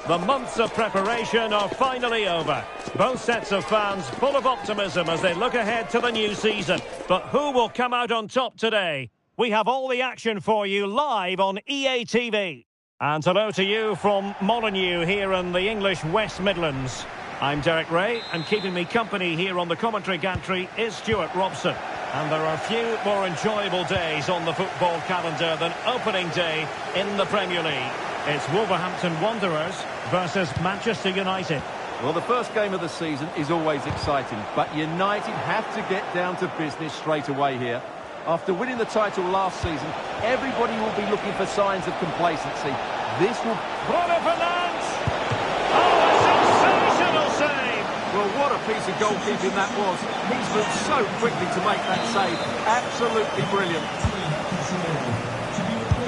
The months of preparation are finally over. Both sets of fans full of optimism as they look ahead to the new season. But who will come out on top today? We have all the action for you live on EA TV. And hello to you from Molineux here in the English West Midlands. I'm Derek Ray, and keeping me company here on the commentary gantry is Stuart Robson. And there are few more enjoyable days on the football calendar than opening day in the Premier League. It's Wolverhampton Wanderers versus Manchester United. Well, the first game of the season is always exciting, but United have to get down to business straight away here. After winning the title last season, everybody will be looking for signs of complacency. This will... Bruno Fernandes! Oh, a sensational save! Well, what a piece of goalkeeping that was. He's moved so quickly to make that save. Absolutely brilliant.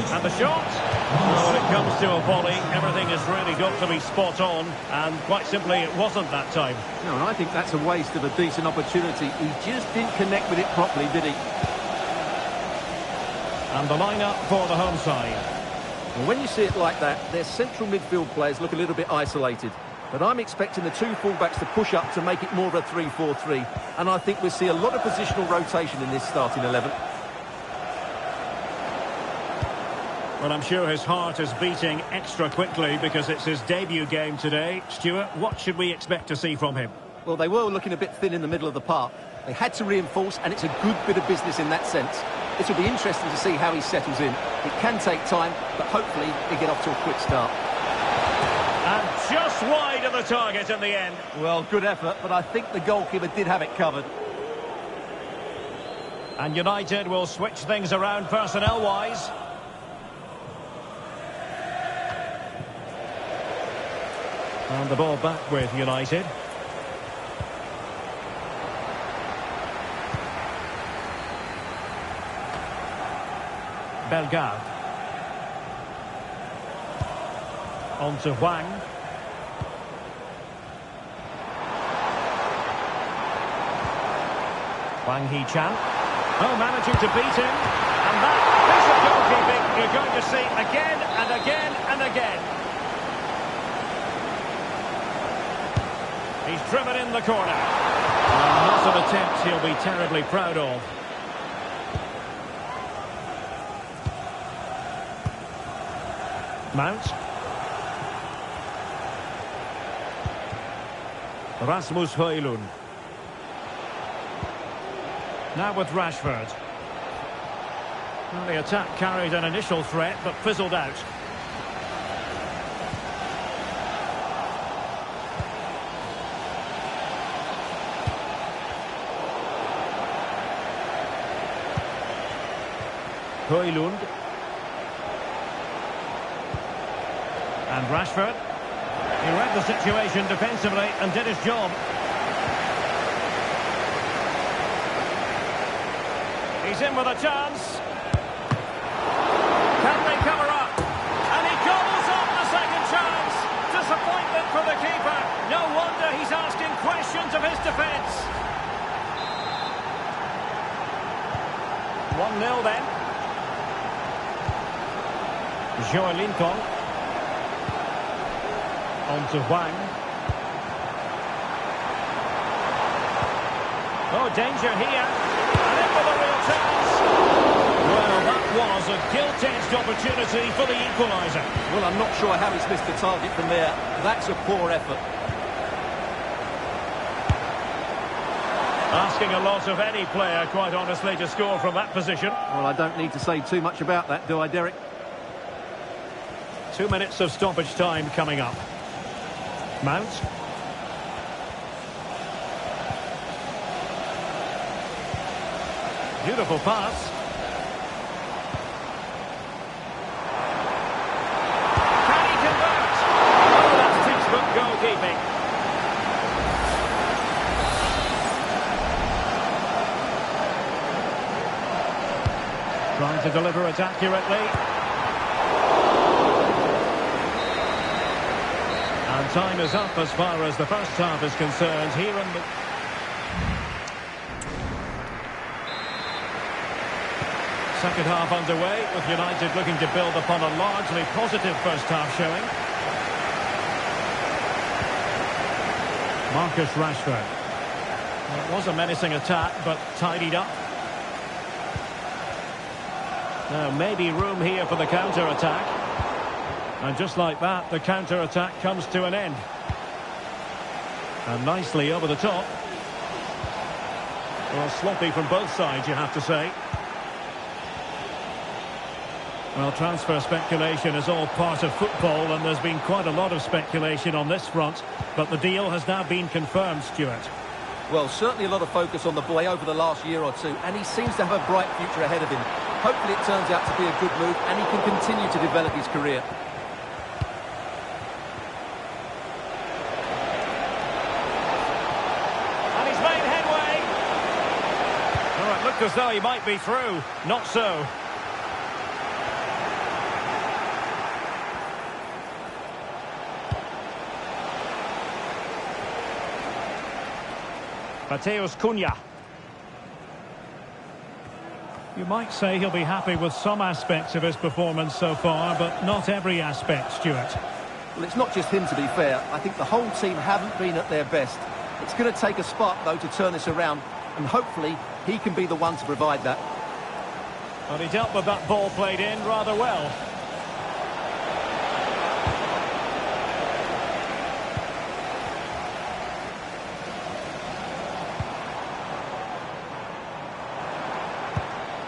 And the shot? Well, when it comes to a volley, everything has really got to be spot on, and quite simply, it wasn't that time. No, and I think that's a waste of a decent opportunity. He just didn't connect with it properly, did he? And the lineup for the home side. Well, when you see it like that, their central midfield players look a little bit isolated. But I'm expecting the two fullbacks to push up to make it more of a 3-4-3. And I think we'll see a lot of positional rotation in this starting 11. Well, I'm sure his heart is beating extra quickly because it's his debut game today. Stuart, what should we expect to see from him? Well, they were looking a bit thin in the middle of the park. They had to reinforce, and it's a good bit of business in that sense. It will be interesting to see how he settles in. It can take time, but hopefully he'll get off to a quick start. And just wide of the target in the end. Well, good effort, but I think the goalkeeper did have it covered. And United will switch things around personnel-wise. And the ball back with United. Bellegarde. On to Hwang. Hwang Hee-chan. Oh, managing to beat him. And that piece of goalkeeping you're going to see again and again and again. He's driven in the corner. Not an attempt he'll be terribly proud of. Mount. Rasmus Højlund. Now with Rashford. Well, the attack carried an initial threat, but fizzled out. Højlund. And Rashford. He read the situation defensively and did his job. He's in with a chance. Can they cover up? And he gobbles up the second chance. Disappointment for the keeper. No wonder he's asking questions of his defence. 1-0 then. Joelinton. On to Hwang. Oh, danger here. And in with a real chance. Well, that was a gilt-edged opportunity for the equaliser. Well, I'm not sure how he's missed the target from there. That's a poor effort. Asking a lot of any player, quite honestly, to score from that position. Well, I don't need to say too much about that, do I, Derek? 2 minutes of stoppage time coming up. Mount. Beautiful pass. Can he convert? Oh, that's textbook goalkeeping. Trying to deliver it accurately. And time is up as far as the first half is concerned here in the... Second half underway with United looking to build upon a largely positive first half showing. Marcus Rashford. It was a menacing attack, but tidied up. Now, maybe room here for the counter-attack. And just like that, the counter-attack comes to an end. And nicely over the top. Well, sloppy from both sides, you have to say. Well, transfer speculation is all part of football, and there's been quite a lot of speculation on this front. But the deal has now been confirmed, Stuart. Well, certainly a lot of focus on the boy over the last year or two, and he seems to have a bright future ahead of him. Hopefully it turns out to be a good move, and he can continue to develop his career. And he's made headway. Oh, it looked as though he might be through. Not so. Mateus Cunha. You might say he'll be happy with some aspects of his performance so far, but not every aspect, Stuart. Well, it's not just him, to be fair. I think the whole team haven't been at their best. It's going to take a spark, though, to turn this around, and hopefully he can be the one to provide that. Well, he dealt with that ball played in rather well.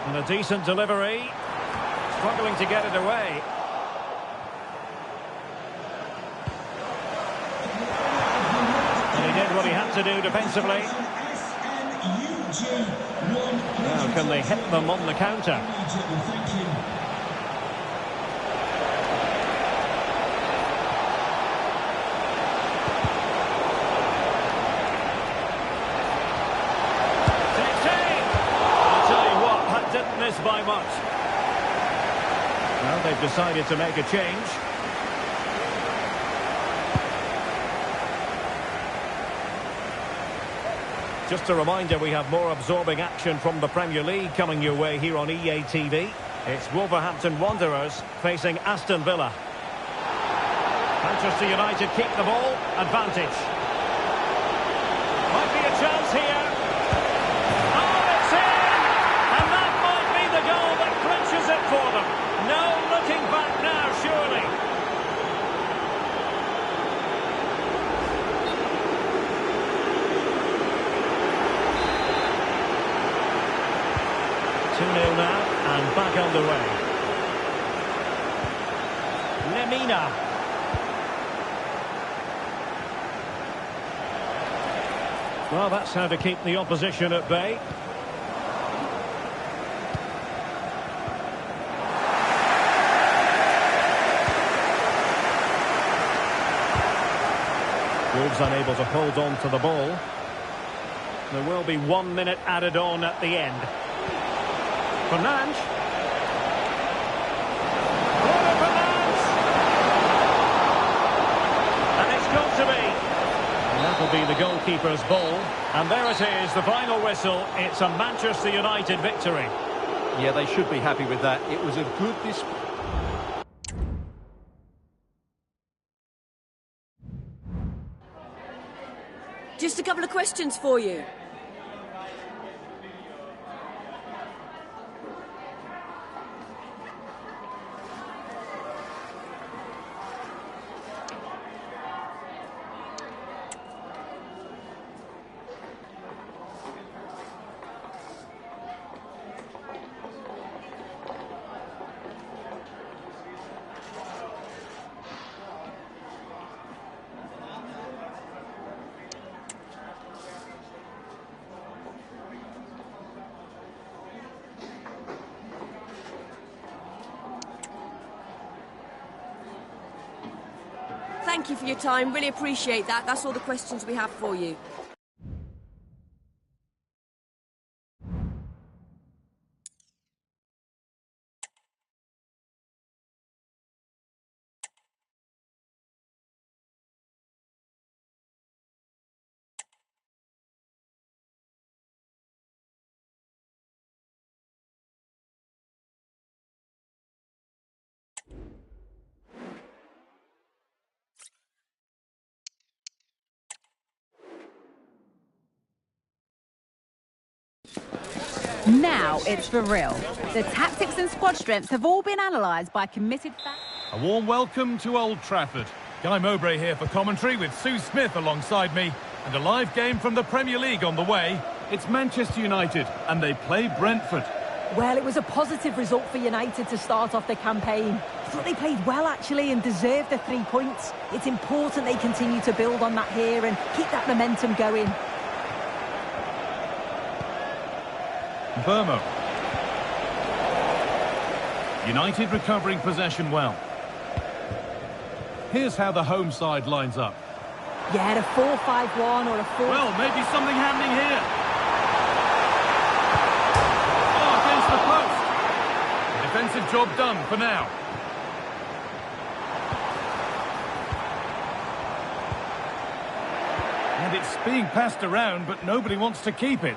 And a decent delivery. Struggling to get it away. And he did what he had to do defensively. Now can they hit them on the counter? Didn't miss by much. Well, they've decided to make a change. Just a reminder, we have more absorbing action from the Premier League coming your way here on EA TV. It's Wolverhampton Wanderers facing Aston Villa. Manchester United keep the ball. Advantage. Might be a chance here. It for them. No looking back now, surely. Two 0 now, and back underway. Lemina. Well, that's how to keep the opposition at bay. Wolves unable to hold on to the ball. There will be 1 minute added on at the end. Fernandes. Bruno Fernandes! And it's got to be. And that will be the goalkeeper's ball. And there it is, the final whistle. It's a Manchester United victory. Yeah, they should be happy with that. It was a good display. Just a couple of questions for you. Thank you for your time. Really appreciate that. That's all the questions we have for you. Now it's for real. The tactics and squad strengths have all been analysed by committed fans. A warm welcome to Old Trafford. Guy Mowbray here for commentary with Sue Smith alongside me. And a live game from the Premier League on the way. It's Manchester United and they play Brentford. Well, it was a positive result for United to start off the campaign. I thought they played well, actually, and deserved the 3 points. It's important they continue to build on that here and keep that momentum going. Burmo. United recovering possession well. Here's how the home side lines up. Yeah, a 4-5-1 or a 4... Well, maybe something happening here. Oh, against the post. Defensive job done for now. And it's being passed around, but nobody wants to keep it.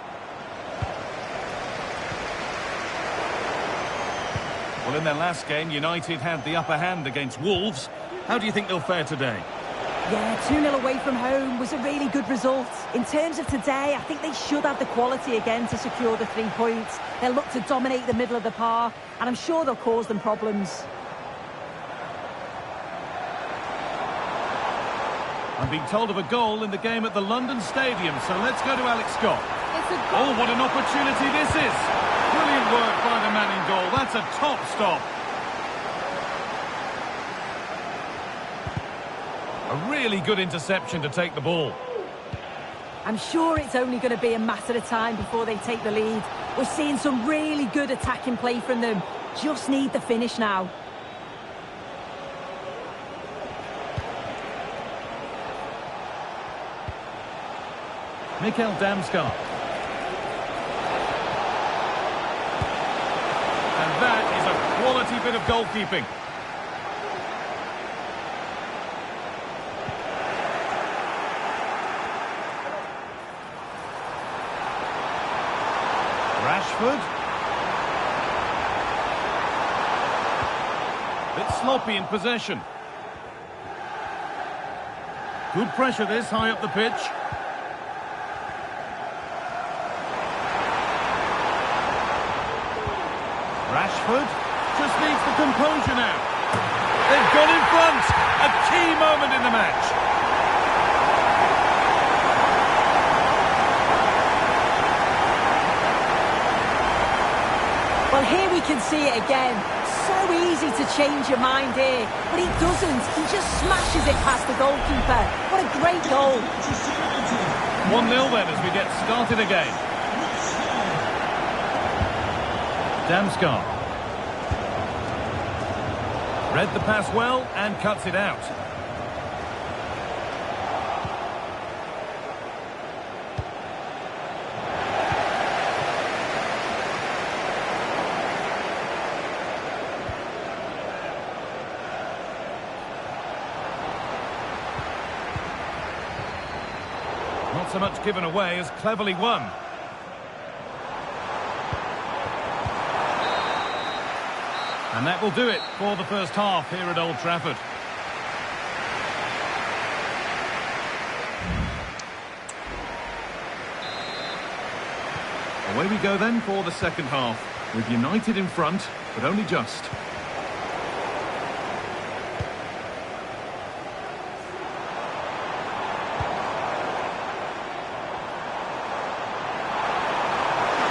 Well, in their last game, United had the upper hand against Wolves. How do you think they'll fare today? Yeah, 2-0 away from home was a really good result. In terms of today, I think they should have the quality again to secure the 3 points. They'll look to dominate the middle of the park, and I'm sure they'll cause them problems. I'm being told of a goal in the game at the London Stadium, so let's go to Alex Scott. Oh, what an opportunity this is! Brilliant work by the man in goal. That's a top stop. A really good interception to take the ball. I'm sure it's only going to be a matter of time before they take the lead. We're seeing some really good attacking play from them. Just need the finish now. Mikel Damsgaard. And that is a quality bit of goalkeeping. Rashford. Bit sloppy in possession. Good pressure this, high up the pitch. Rashford just needs the composure now. They've gone in front. A key moment in the match. Well, here we can see it again. So easy to change your mind here, but he doesn't. He just smashes it past the goalkeeper. What a great goal. 1-0 then as we get started again. Damsgaard. Read the pass well and cuts it out. Not so much given away as cleverly won. And that will do it for the first half here at Old Trafford. Away we go then for the second half, with United in front, but only just.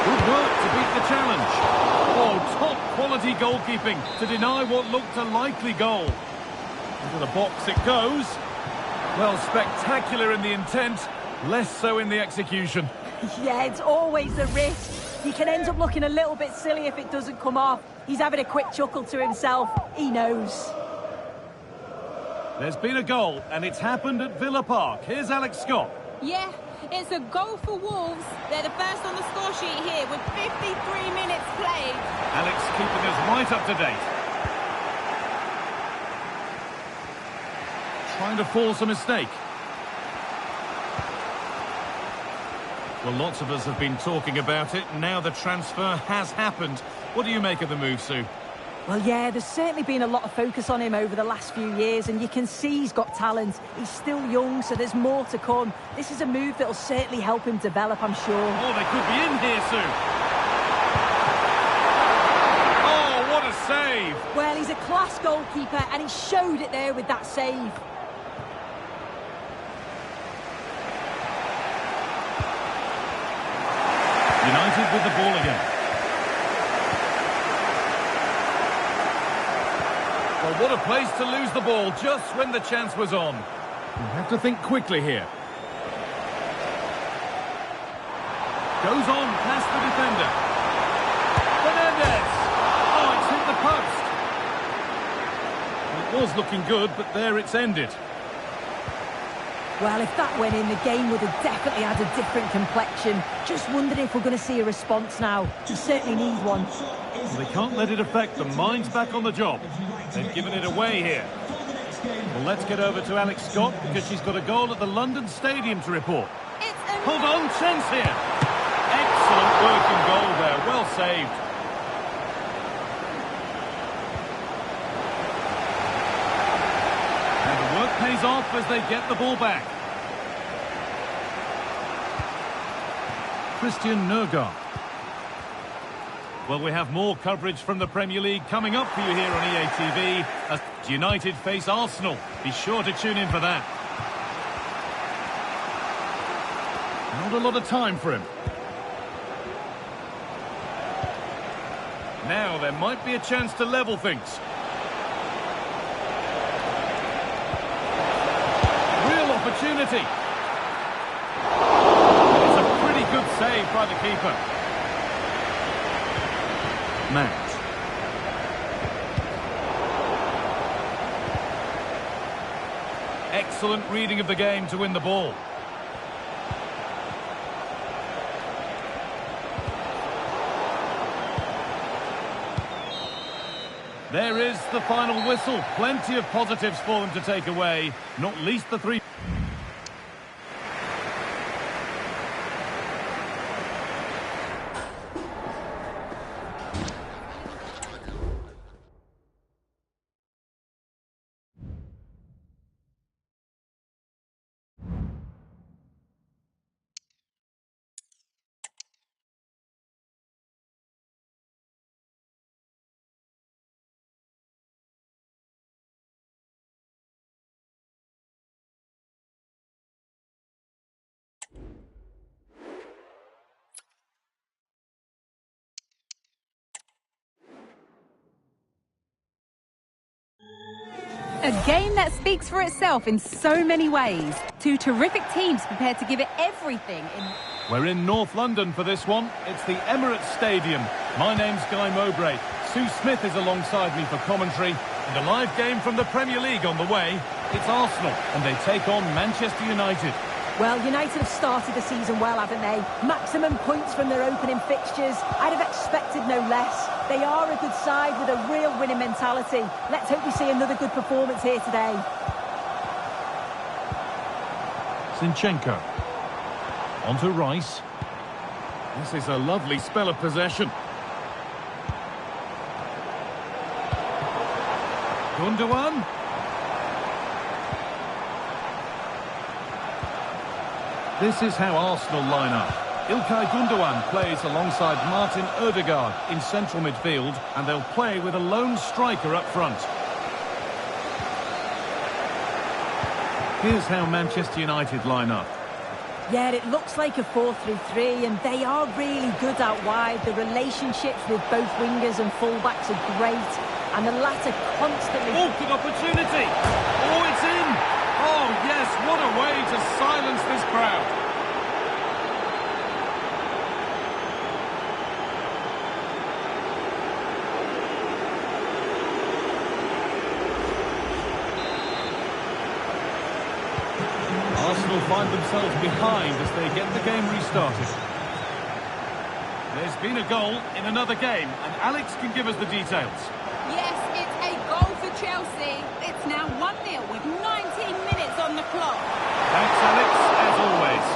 Good work to beat the challenge. Oh, top quality goalkeeping to deny what looked a likely goal. Into the box it goes. Well, spectacular in the intent, less so in the execution. Yeah, it's always a risk. You can end up looking a little bit silly if it doesn't come off. He's having a quick chuckle to himself. He knows. There's been a goal, and it's happened at Villa Park. Here's Alex Scott. Yeah, it's a goal for Wolves. They're the first on the score sheet here with 53 minutes played. Alex keeping us right up to date. Trying to force a mistake. Well, lots of us have been talking about it. Now the transfer has happened. What do you make of the move, Sue? Well, yeah, there's certainly been a lot of focus on him over the last few years, and you can see he's got talent. He's still young, so there's more to come. This is a move that'll certainly help him develop, I'm sure. Oh, they could be in here soon. Oh, what a save! Well, he's a class goalkeeper, and he showed it there with that save. United with the ball again. Well, what a place to lose the ball just when the chance was on. You have to think quickly here. Goes on past the defender. Fernandez! Oh, it's hit the post. It was looking good, but there it's ended. Well, if that went in, the game would have definitely had a different complexion. Just wondering if we're going to see a response now. We certainly need one. Well, they can't let it affect them. Mind's back on the job. They've given it away here. Well, let's get over to Alex Scott because she's got a goal at the London Stadium to report. Hold on, chance here. Excellent working goal there. Well saved. And the work pays off as they get the ball back. Christian Nørgaard. Well, we have more coverage from the Premier League coming up for you here on EA TV as United face Arsenal. Be sure to tune in for that. Not a lot of time for him. Now there might be a chance to level things. Real opportunity. It's a pretty good save by the keeper. Matt. Excellent reading of the game to win the ball. There is the final whistle. Plenty of positives for them to take away, not least the three. A game that speaks for itself in so many ways. Two terrific teams prepared to give it everything. We're in North London for this one. It's the Emirates Stadium. My name's Guy Mowbray. Sue Smith is alongside me for commentary. And a live game from the Premier League on the way. It's Arsenal, and they take on Manchester United. Well, United have started the season well, haven't they? Maximum points from their opening fixtures. I'd have expected no less. They are a good side with a real winning mentality. Let's hope we see another good performance here today. Zinchenko. On to Rice. This is a lovely spell of possession. Gundogan. This is how Arsenal line up. İlkay Gundogan plays alongside Martin Ødegaard in central midfield, and they'll play with a lone striker up front. Here's how Manchester United line up. Yeah, it looks like a 4-3-3, and they are really good out wide. The relationships with both wingers and fullbacks are great, and the latter constantly... Oh, good opportunity! Oh, it's in! Oh, yes, what a way to silence this crowd. Arsenal find themselves behind as they get the game restarted. There's been a goal in another game, and Alex can give us the details. Yes, it's a goal for Chelsea. It's now 1-0 with 19 minutes on the clock. Thanks, Alex, as always.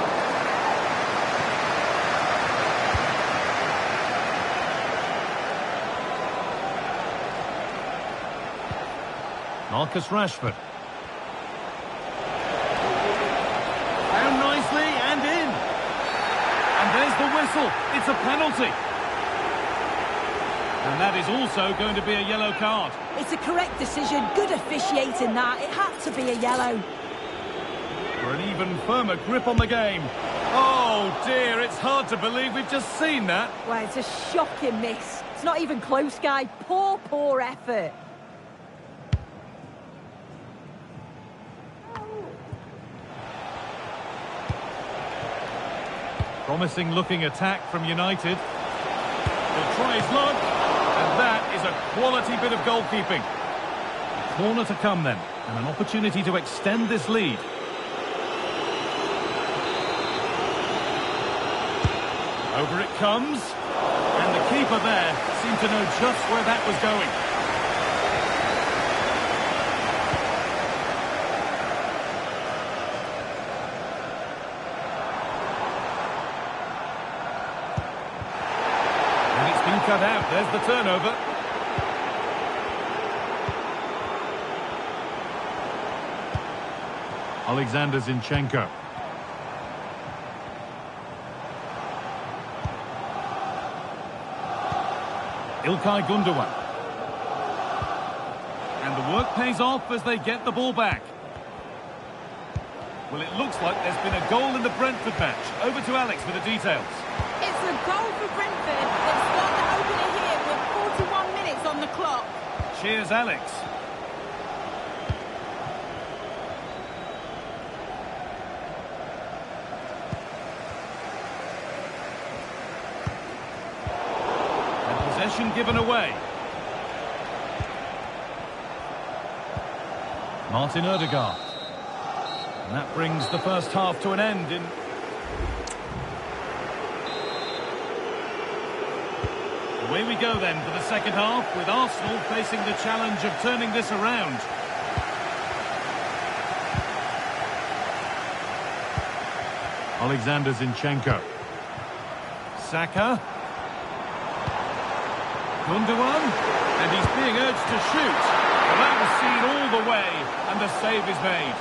Marcus Rashford. Down nicely and in. And there's the whistle. It's a penalty. And that is also going to be a yellow card. It's a correct decision. Good officiating that. It had to be a yellow. For an even firmer grip on the game. Oh dear, it's hard to believe we've just seen that. Well, it's a shocking miss. It's not even close, guy. Poor, poor effort. Promising looking attack from United. He'll try his luck. And that is a quality bit of goalkeeping. A corner to come then. And an opportunity to extend this lead. Over it comes. And the keeper there seemed to know just where that was going. And it's been cut out. There's the turnover. Alexander Zinchenko. Ilkay Gundogan. And the work pays off as they get the ball back. Well, it looks like there's been a goal in the Brentford match. Over to Alex for the details. It's a goal for Brentford. They've scored the opener here with 41 minutes on the clock. Cheers, Alex. Possession given away. Martin Odegaard. And that brings the first half to an end in... Away we go then for the second half, with Arsenal facing the challenge of turning this around. Alexander Zinchenko. Saka. Gundogan, and he's being urged to shoot. Well, that was seen all the way, and the save is made.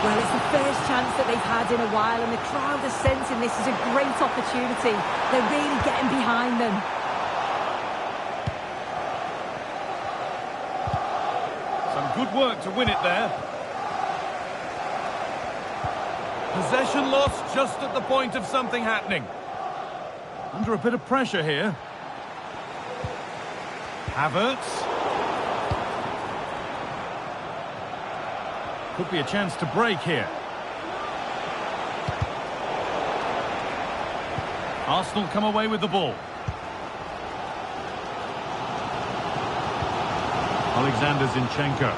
Well, it's the first chance that they've had in a while, and the crowd are sensing this is a great opportunity. They're really getting behind them. Some good work to win it there. Possession lost just at the point of something happening. Under a bit of pressure here. Havertz. Could be a chance to break here. Arsenal come away with the ball. Alexander Zinchenko.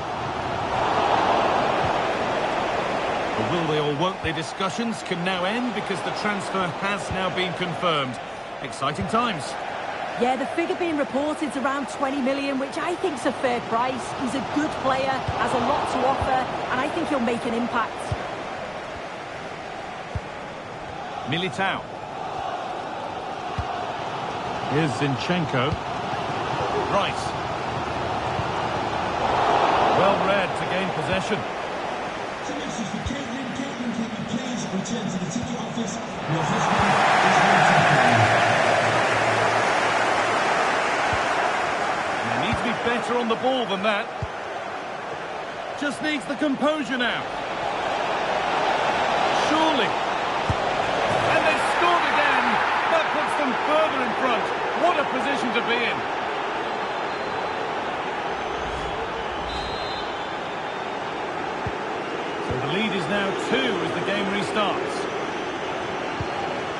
The will they or won't they discussions can now end because the transfer has now been confirmed. Exciting times. Yeah, the figure being reported is around 20 million, which I think is a fair price. He's a good player, has a lot to offer, and I think he'll make an impact. Militao. Here's Zinchenko. Rice. Well read to gain possession. So next is for Caitlin. Caitlin, can you please return to the ticket office? Your husband is waiting for you. They need to be better on the ball than that. Just needs the composure now. Surely. And they've scored again. That puts them further in front. What a position to be in. The lead is now 2 as the game restarts.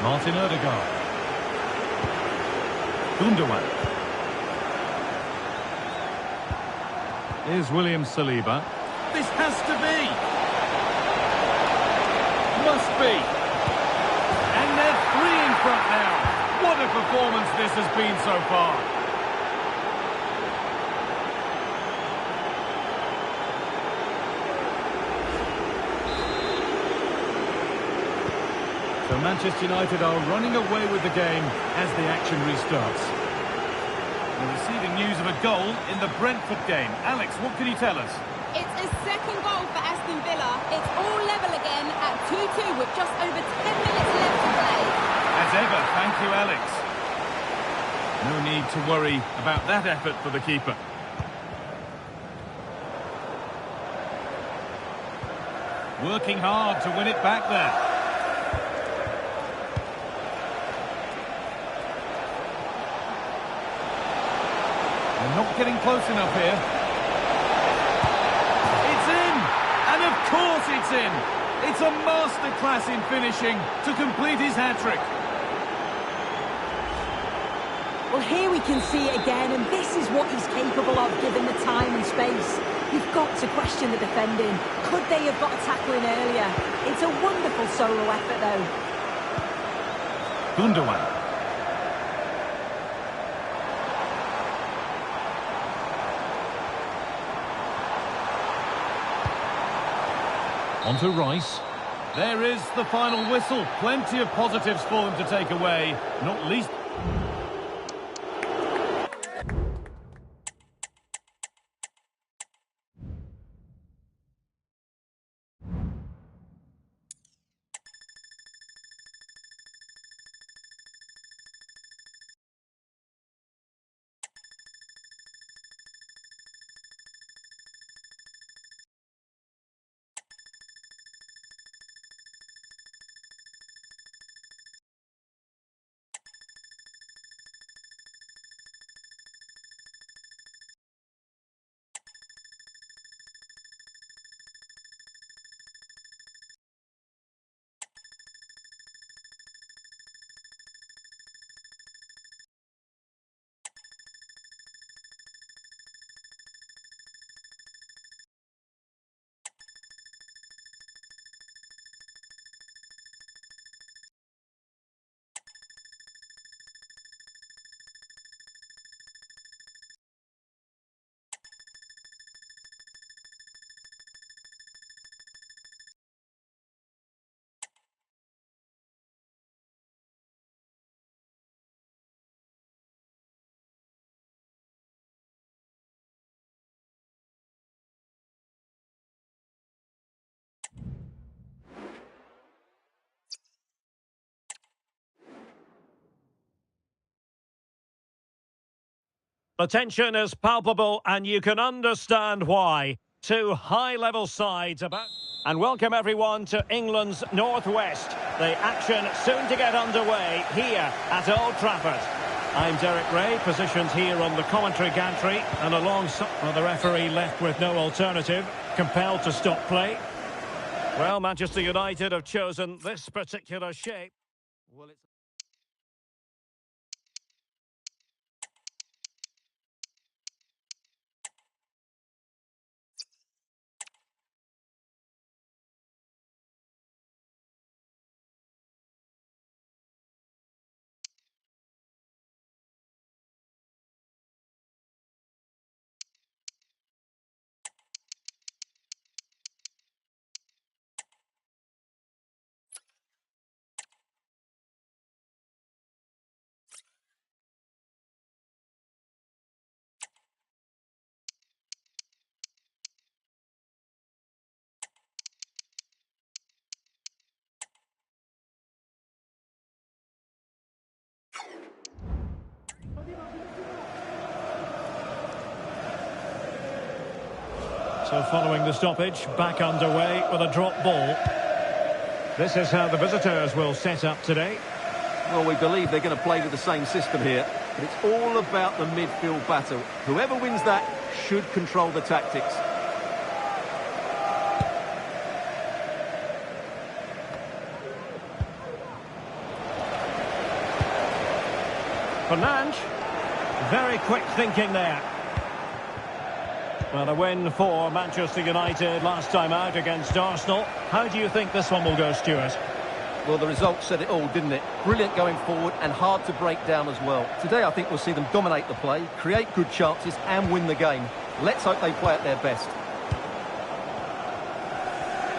Martin Odegaard. Gundogan. Here's William Saliba. This has to be. Must be. And they're 3 in front now. What a performance this has been so far. So Manchester United are running away with the game as the action restarts. The receiving news of a goal in the Brentford game. Alex, what can you tell us? It's a second goal for Aston Villa. It's all level again at 2-2 with just over 10 minutes left to play. As ever, thank you, Alex. No need to worry about that effort for the keeper. Working hard to win it back there. They're not getting close enough here. It's in! And of course it's in! It's a masterclass in finishing to complete his hat-trick. Well, here we can see it again, and this is what he's capable of given the time and space. You've got to question the defending. Could they have got a tackle in earlier? It's a wonderful solo effort, though. Gundogan. On to Rice. There is the final whistle. Plenty of positives for them to take away, not least... The tension is palpable and you can understand why. Two high-level sides about... And welcome everyone to England's Northwest. The action soon to get underway here at Old Trafford. I'm Derek Ray, positioned here on the commentary gantry, and alongside the referee left with no alternative, compelled to stop play. Well, Manchester United have chosen this particular shape. Well, it's... So following the stoppage, back underway with a drop ball. This is how the visitors will set up today. Well, we believe they're going to play with the same system here, but it's all about the midfield battle. Whoever wins that should control the tactics. Fernandes, very quick thinking there. Well, a win for Manchester United last time out against Arsenal. How do you think this one will go, Stuart? Well, the result said it all, didn't it? Brilliant going forward and hard to break down as well. Today, I think we'll see them dominate the play, create good chances and win the game. Let's hope they play at their best.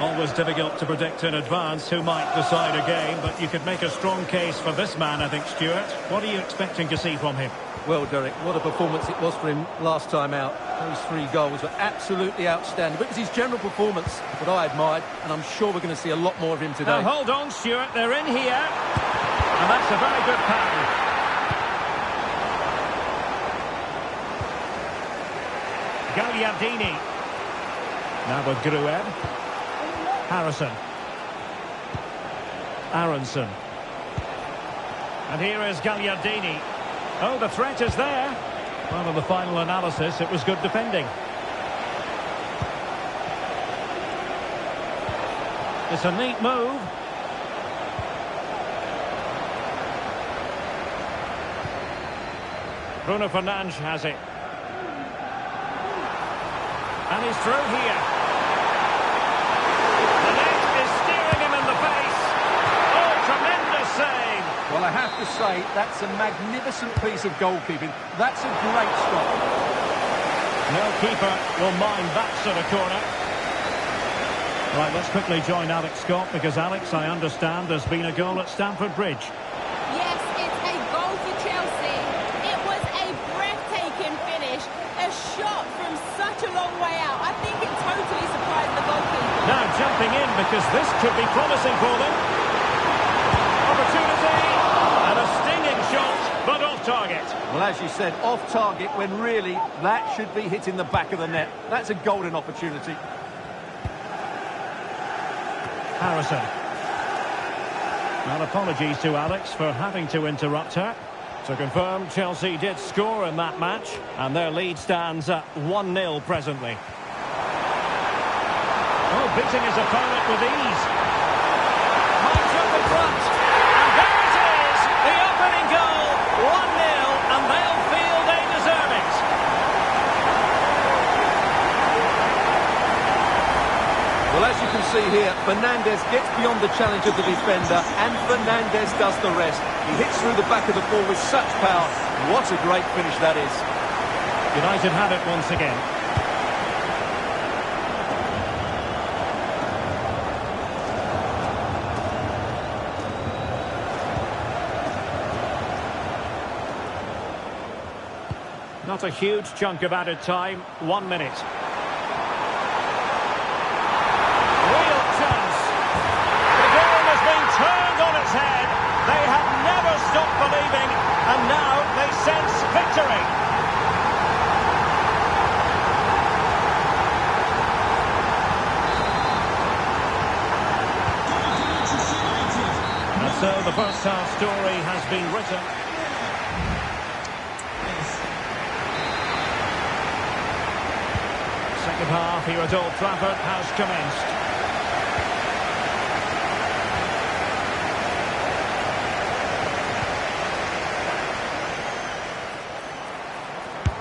Always difficult to predict in advance who might decide a game, but you could make a strong case for this man, I think, Stuart. What are you expecting to see from him? Well, Derek, what a performance it was for him last time out. Those 3 goals were absolutely outstanding. But it was his general performance that I admired, and I'm sure we're going to see a lot more of him today. Now, hold on, Stuart. They're in here. And that's a very good pound. Gagliardini. Now with Grueb. Harrison. Aronson. And here is Gagliardini. Oh, the threat is there. Well, in the final analysis, it was good defending. It's a neat move. Bruno Fernandes has it. And he's through here. The net is steering him in the face. Oh, tremendous save. Well, I have to say, that's a magnificent piece of goalkeeping. That's a great stop. No keeper will mind that sort of corner. Right, let's quickly join Alex Scott, because, Alex, I understand there's been a goal at Stamford Bridge. Yes, it's a goal for Chelsea. It was a breathtaking finish. A shot from such a long way out. I think it totally surprised the goalkeeper. Now jumping in, because this could be promising for them. Opportunity. And a stinging shot, but off target. Well, as you said, off target when really that should be hitting the back of the net. That's a golden opportunity. Harrison. Well, apologies to Alex for having to interrupt her. To confirm, Chelsea did score in that match, and their lead stands at 1-0 presently. Oh, beating his opponent with ease. Marks up in front. And there it is, the opening goal. 1-0, and they'll feel they deserve it. Well, as you can see here, Fernandes gets beyond the challenge of the defender, and Fernandes does the rest. He hits through the back of the ball with such power. What a great finish that is. United have it once again. Not a huge chunk of added time, 1 minute. Real chance. The game has been turned on its head. They have never stopped believing, and now they sense victory. And so the first half story has been written. Second half here at Old Trafford has commenced.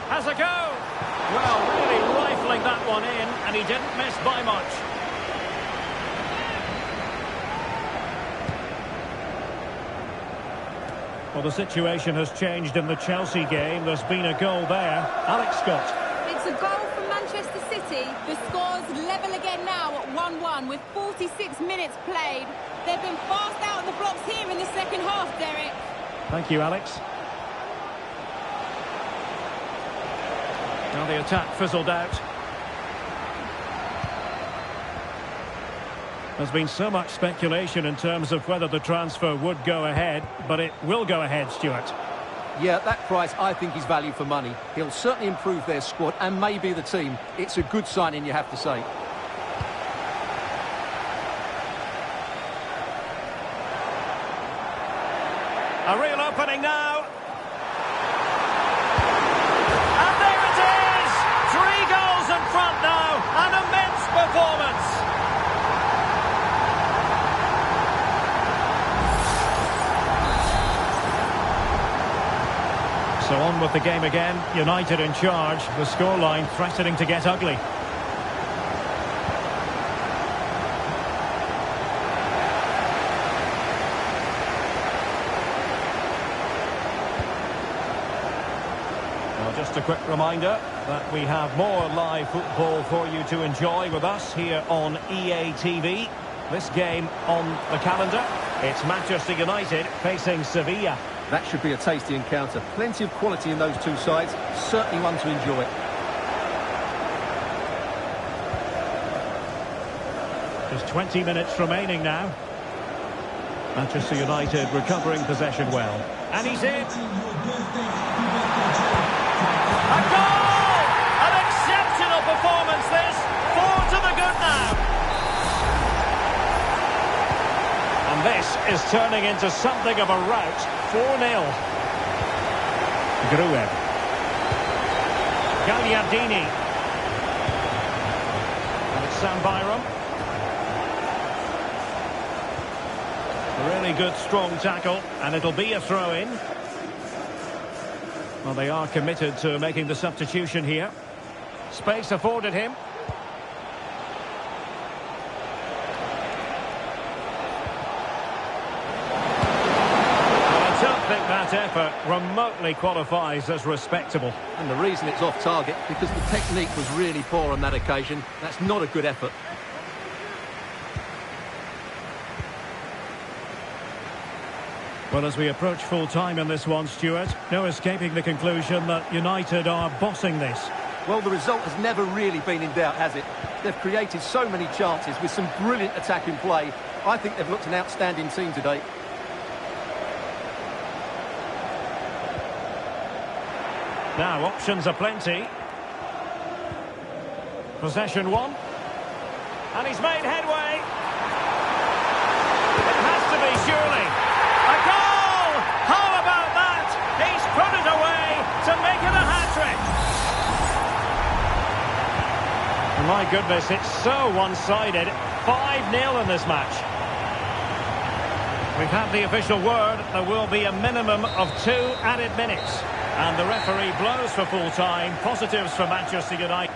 Has a go. Well, really rifling that one in, and he didn't miss by much. Well, the situation has changed in the Chelsea game. There's been a goal there. Alex Scott. It's a goal from Manchester City. The score's level again now at 1-1 with 46 minutes played. They've been fast out of the blocks here in the second half, Derek. Thank you, Alex. Now the attack fizzled out. There's been so much speculation in terms of whether the transfer would go ahead, but it will go ahead, Stuart. Yeah, that price, I think, is value for money. He'll certainly improve their squad and maybe the team. It's a good signing, you have to say. A real opening now. And there it is! 3 goals in front now. An immense performance. So on with the game again. United in charge. The scoreline threatening to get ugly. Well, just a quick reminder, that we have more live football for you to enjoy with us here on EA TV. This game on the calendar, it's Manchester United facing Sevilla. That should be a tasty encounter. Plenty of quality in those two sides. Certainly one to enjoy. Just 20 minutes remaining now. Manchester United recovering possession well. And he's in. A goal! An exceptional performance this. 4 to the good now. And this is turning into something of a rout. 4-0. Gruev. Gagliardini. And it's Sam Byram. A really good, strong tackle, and it'll be a throw-in. Well, they are committed to making the substitution here. Space afforded him. Well, I don't think that effort remotely qualifies as respectable. And the reason it's off target, because the technique was really poor on that occasion. That's not a good effort. Well, as we approach full-time in this one, Stuart, no escaping the conclusion that United are bossing this. Well, the result has never really been in doubt, has it? They've created so many chances with some brilliant attacking play. I think they've looked an outstanding team today. Now, options are plenty. Possession one. And he's made headway. It has to be, surely. A goal! How about that? He's put it away to make it a hat-trick. My goodness, it's so one-sided. 5-0 in this match. We've had the official word. There will be a minimum of 2 added minutes. And the referee blows for full-time. Positives for Manchester United.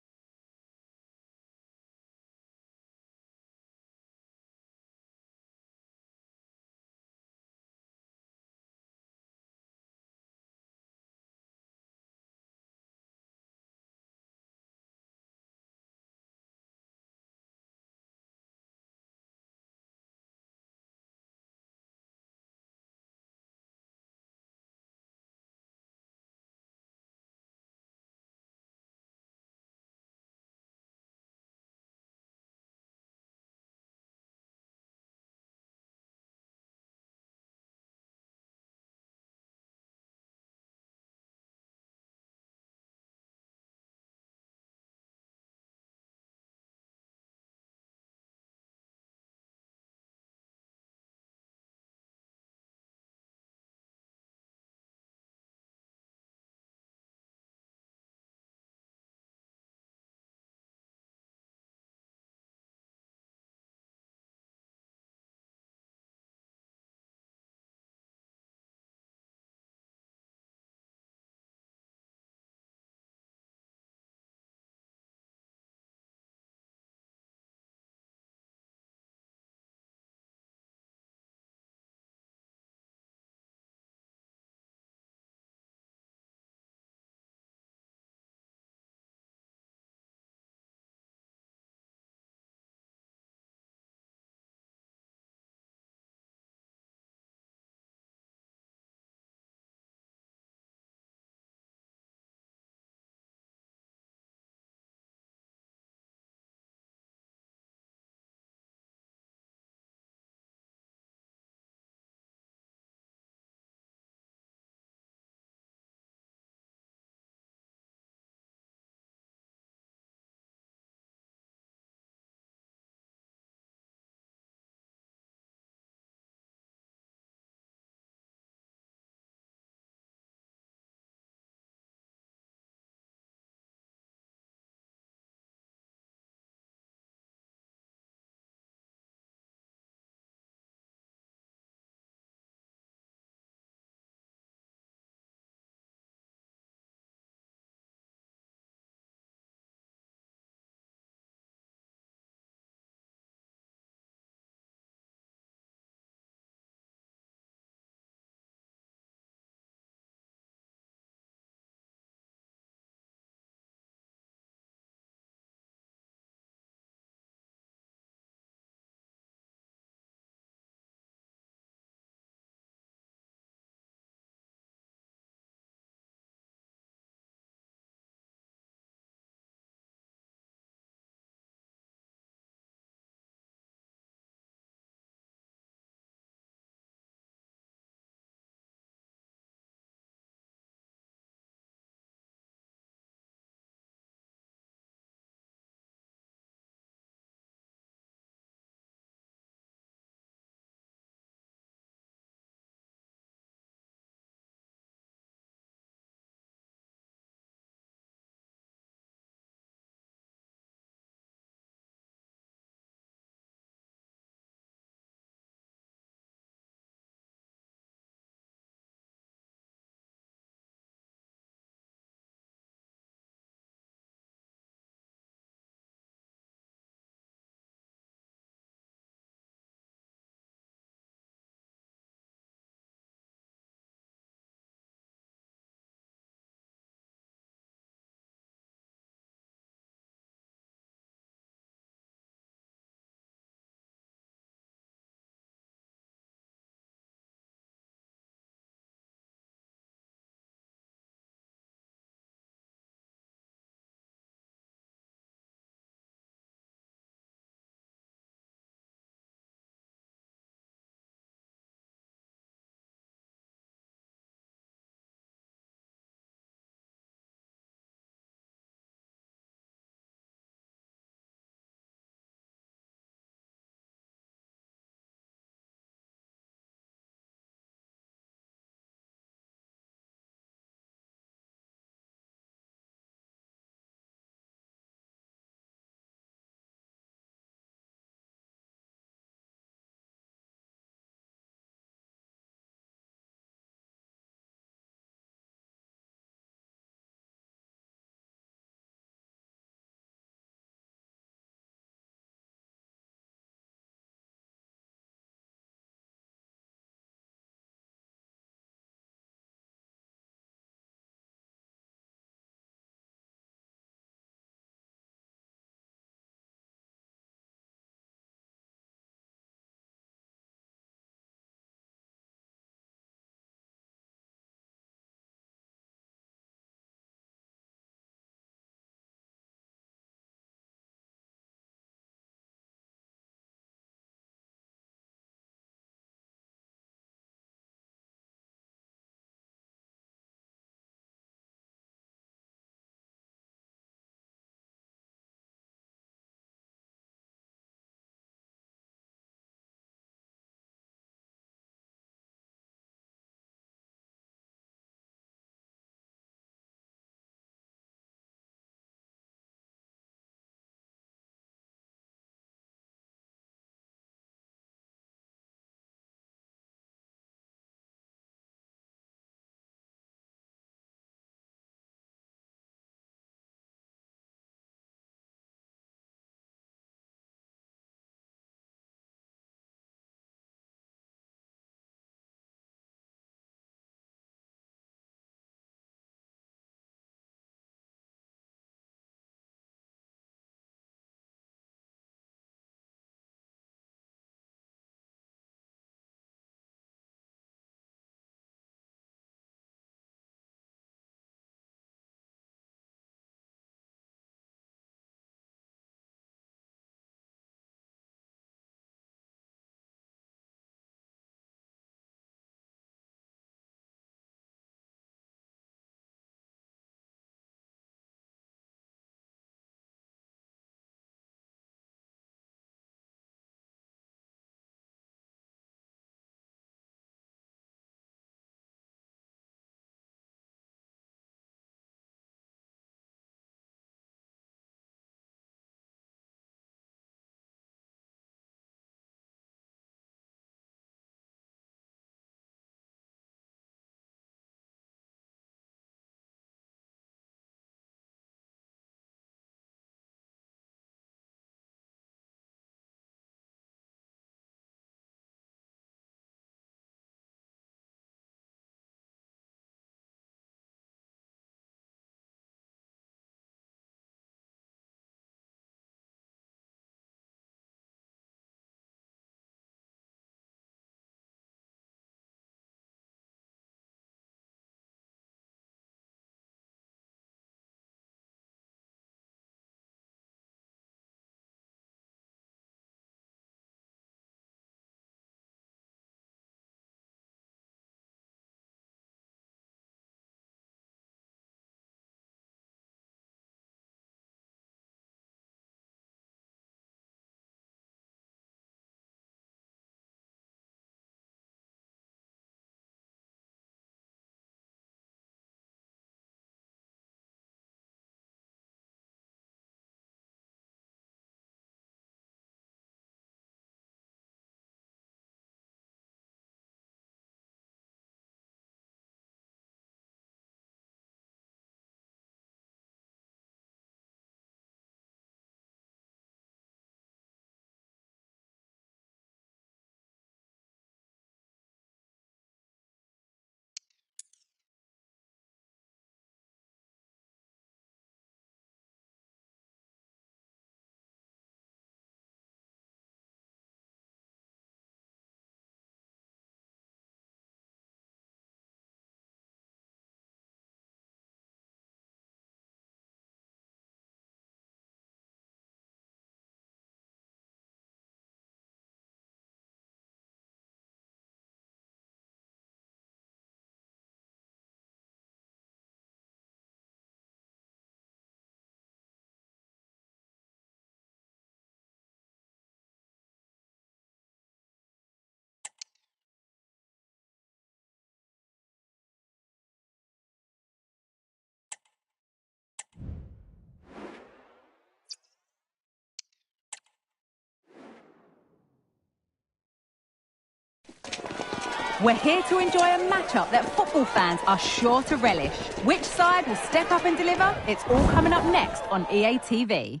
We're here to enjoy a matchup that football fans are sure to relish. Which side will step up and deliver? It's all coming up next on EA TV.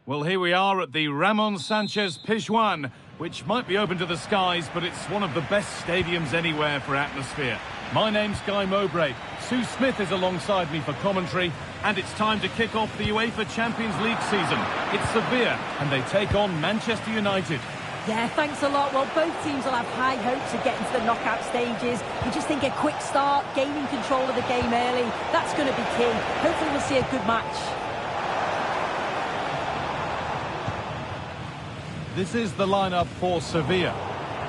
Well, here we are at the Ramon Sanchez Pizjuan, which might be open to the skies, but it's one of the best stadiums anywhere for atmosphere. My name's Guy Mowbray. Sue Smith is alongside me for commentary, and it's time to kick off the UEFA Champions League season. It's Sevilla, and they take on Manchester United. Yeah, thanks a lot. Well, both teams will have high hopes of getting to the knockout stages. You just think a quick start, gaining control of the game early, that's going to be key. Hopefully we'll see a good match. This is the lineup for Sevilla.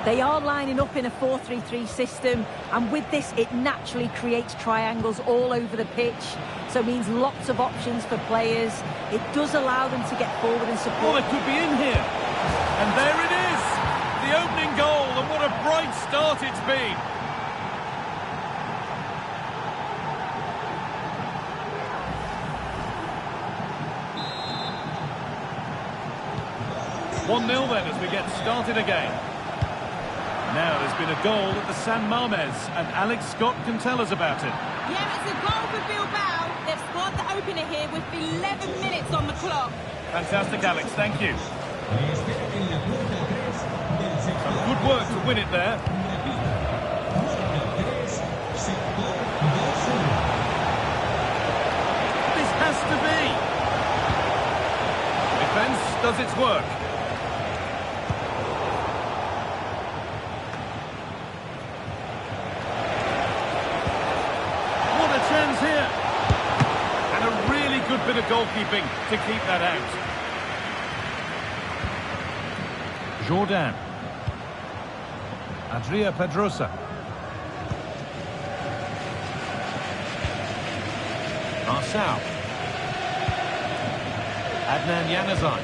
They are lining up in a 4-3-3 system, and with this it naturally creates triangles all over the pitch, so it means lots of options for players. It does allow them to get forward and support. Oh, it could be in here. And there it is, the opening goal, and what a bright start it's been. One-nil then as we get started again. Now there's been a goal at the San Mamés, and Alex Scott can tell us about it. Yeah, it's a goal for Bilbao. They've scored the opener here with 11 minutes on the clock. Fantastic, Alex, thank you. Some good work to win it there. This has to be. Defence does its work. What a chance here. And a really good bit of goalkeeping to keep that out. Jordan. Adria Pedrosa. Marçal. Adnan Januzaj.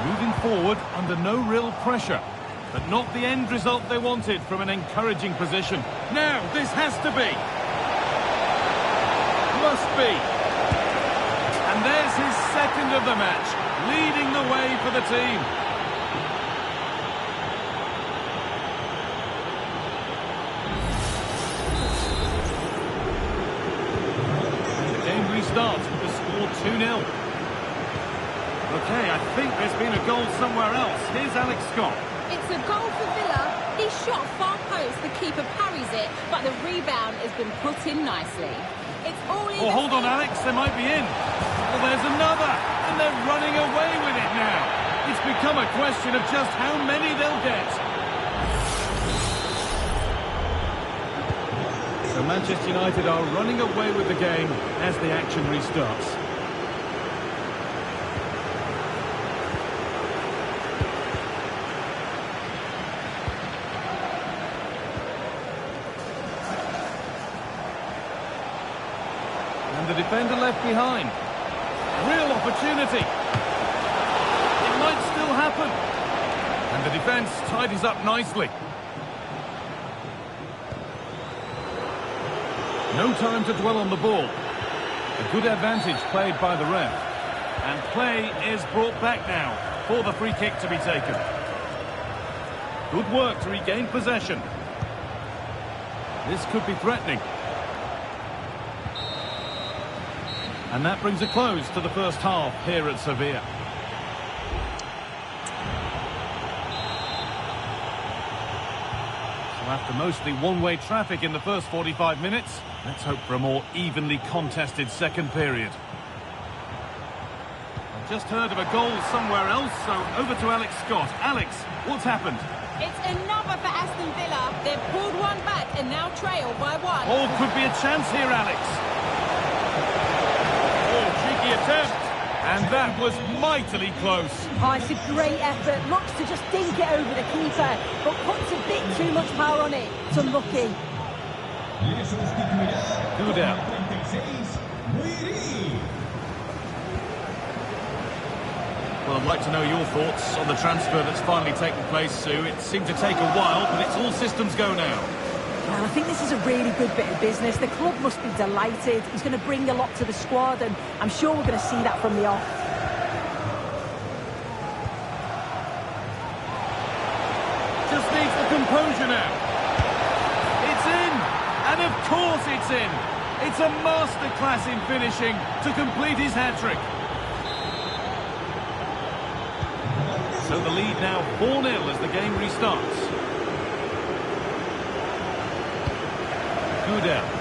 Moving forward under no real pressure, but not the end result they wanted from an encouraging position. Now, this has to be. Must be. And there's his second of the match, leading the way for the team. And the game restarts with the score 2-0. Okay, I think there's been a goal somewhere else. Here's Alex Scott. It's a goal for Villa. He shot far post, the keeper parries it, but the rebound has been put in nicely. It's all in. Oh, hold on, Alex, they might be in. Well, there's another, and they're running away with it now. It's become a question of just how many they'll get. So Manchester United are running away with the game as the action restarts. And the defender left behind. Real opportunity. It might still happen. And the defence tidies up nicely. No time to dwell on the ball. A good advantage played by the ref. And play is brought back now for the free kick to be taken. Good work to regain possession. This could be threatening. And that brings a close to the first half here at Sevilla. So after mostly one-way traffic in the first 45 minutes, let's hope for a more evenly contested second period. I've just heard of a goal somewhere else, so over to Alex Scott. Alex, what's happened? It's another for Aston Villa. They've pulled one back and now trail by one. Oh, could be a chance here, Alex. Attempt, and that was mightily close. Oh, it's a great effort. Looks to just dink it over the keeper, but puts a bit too much power on it. It's unlucky. Good out. Well, I'd like to know your thoughts on the transfer that's finally taken place, Sue. It seemed to take a while, but it's all systems go now. Well, I think this is a really good bit of business. The club must be delighted. He's going to bring a lot to the squad, and I'm sure we're going to see that from the off. composure now. It's in! And of course it's in! It's a masterclass in finishing to complete his hat-trick. So the lead now 4-0 as the game restarts. Goodell.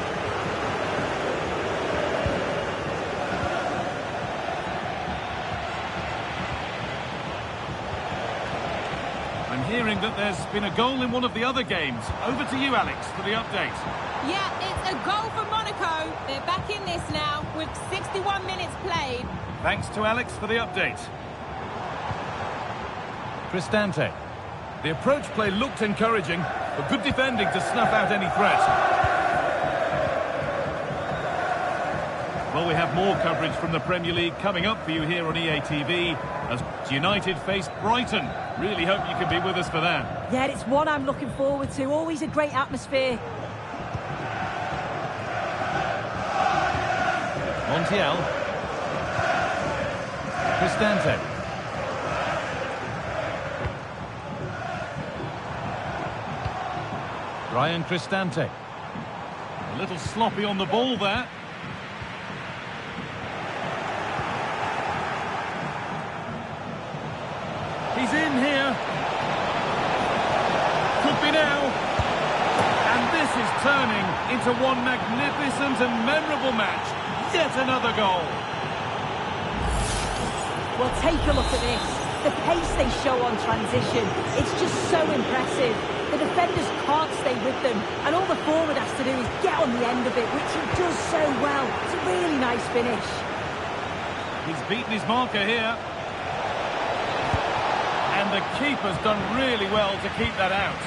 I'm hearing that there's been a goal in one of the other games. Over to you, Alex, for the update. Yeah, it's a goal for Monaco. They're back in this now with 61 minutes played. Thanks to Alex for the update. Cristante. The approach play looked encouraging, but good defending to snuff out any threat. Well, we have more coverage from the Premier League coming up for you here on EA TV as United face Brighton. Really hope you can be with us for that. Yeah, it's one I'm looking forward to. Always a great atmosphere. Montiel. Cristante. Ryan Cristante. A little sloppy on the ball there. He's in here. Could be now. And this is turning into one magnificent and memorable match. Yet another goal. Well, take a look at this. The pace they show on transition, it's just so impressive. The defenders can't stay with them, and all the forward has to do is get on the end of it, which he does so well. It's a really nice finish. He's beaten his marker here. And the keeper's done really well to keep that out.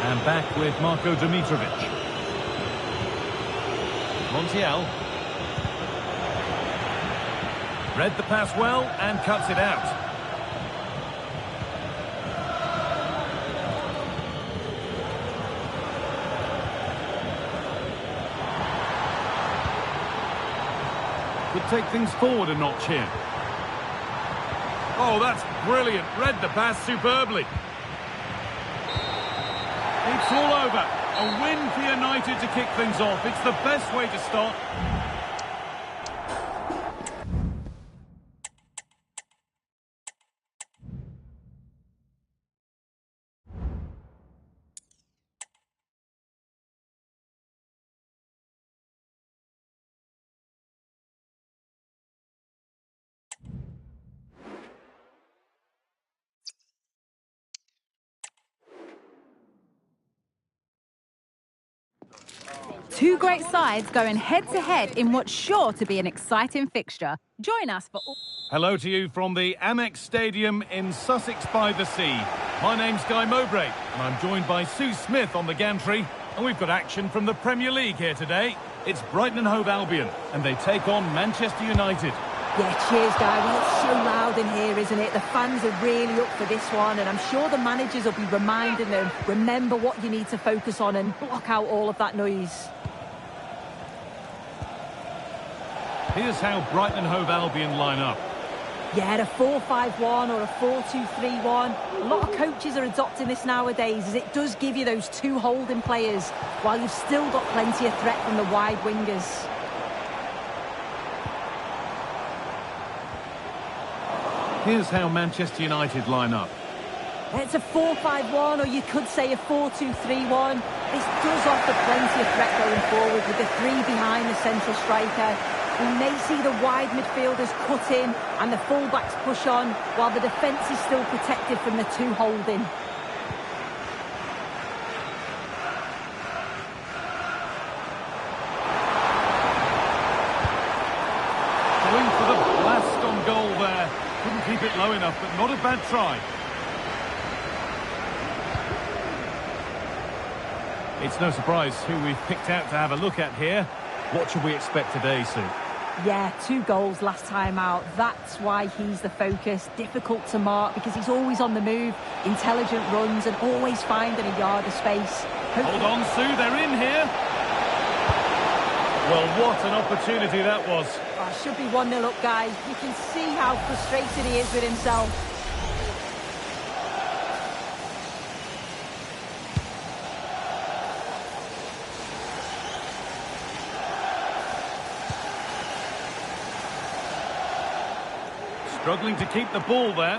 And back with Marko Dimitrovic. Montiel. Read the pass well and cuts it out. Could take things forward a notch here. Oh, that's brilliant. Read the pass superbly. It's all over. A win for United to kick things off. It's the best way to start. Two great sides going head-to-head in what's sure to be an exciting fixture. Join us for... Hello to you from the Amex Stadium in Sussex by the Sea. My name's Guy Mowbray, and I'm joined by Sue Smith on the gantry. And we've got action from the Premier League here today. It's Brighton and Hove Albion, and they take on Manchester United. Yeah, cheers, Guy. Well, it's so loud in here, isn't it? The fans are really up for this one, and I'm sure the managers will be reminding them, remember what you need to focus on and block out all of that noise. Here's how Brighton and Hove Albion line up. Yeah, a 4-5-1 or a 4-2-3-1. A lot of coaches are adopting this nowadays, as it does give you those two holding players, while you've still got plenty of threat from the wide wingers. Here's how Manchester United line up. It's a 4-5-1, or you could say a 4-2-3-1. This does offer plenty of threat going forward with the three behind the central striker. We may see the wide midfielders cut in and the fullbacks push on, while the defence is still protected from the two holding. Going for the blast on goal there. Couldn't keep it low enough, but not a bad try. It's no surprise who we've picked out to have a look at here. What should we expect today, Sue? Yeah, 2 goals last time out. That's why he's the focus. Difficult to mark because he's always on the move. Intelligent runs and always finding a yard of space. Hold on, Sue, they're in here. Well, what an opportunity that was. Oh, it should be 1-0 up, guys. You can see how frustrated he is with himself. Struggling to keep the ball there.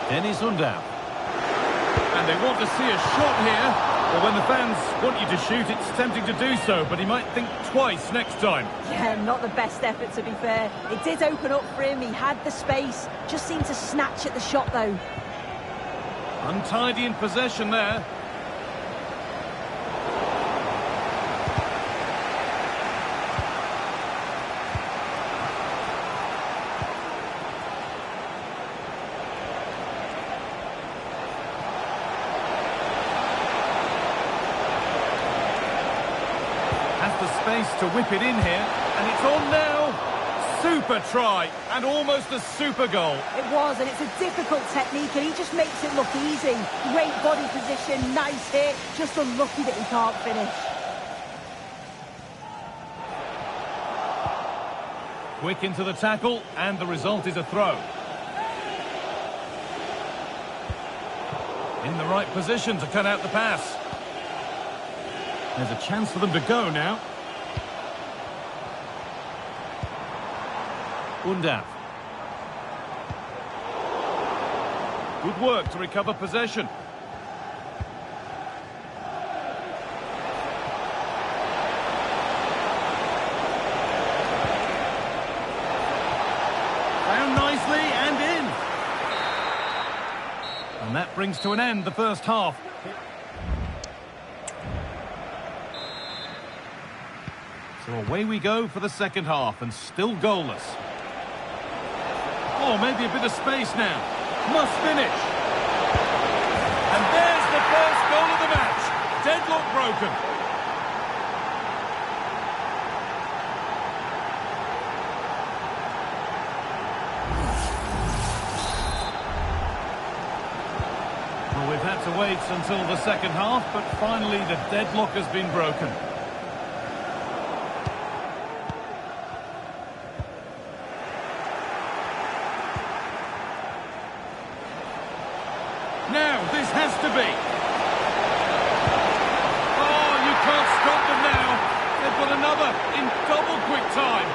Dennis Undav. And they want to see a shot here. Well, when the fans want you to shoot, it's tempting to do so, but he might think twice next time. Yeah, not the best effort, to be fair. It did open up for him. He had the space. Just seemed to snatch at the shot, though. Untidy in possession there. Space to whip it in here, and it's on now. Super try, and almost a super goal. It was, and it's a difficult technique, and he just makes it look easy. Great body position, nice hit, just unlucky that he can't finish. Quick into the tackle, and the result is a throw. In the right position to cut out the pass. There's a chance for them to go now. Undav. Good work to recover possession. Found nicely and in. And that brings to an end the first half. So away we go for the second half, and still goalless. Oh, maybe a bit of space now. Must finish. And there's the first goal of the match. Deadlock broken. Well, we've had to wait until the second half, but finally the deadlock has been broken. Now, this has to be. Oh, you can't stop them now. They've got another in double quick time.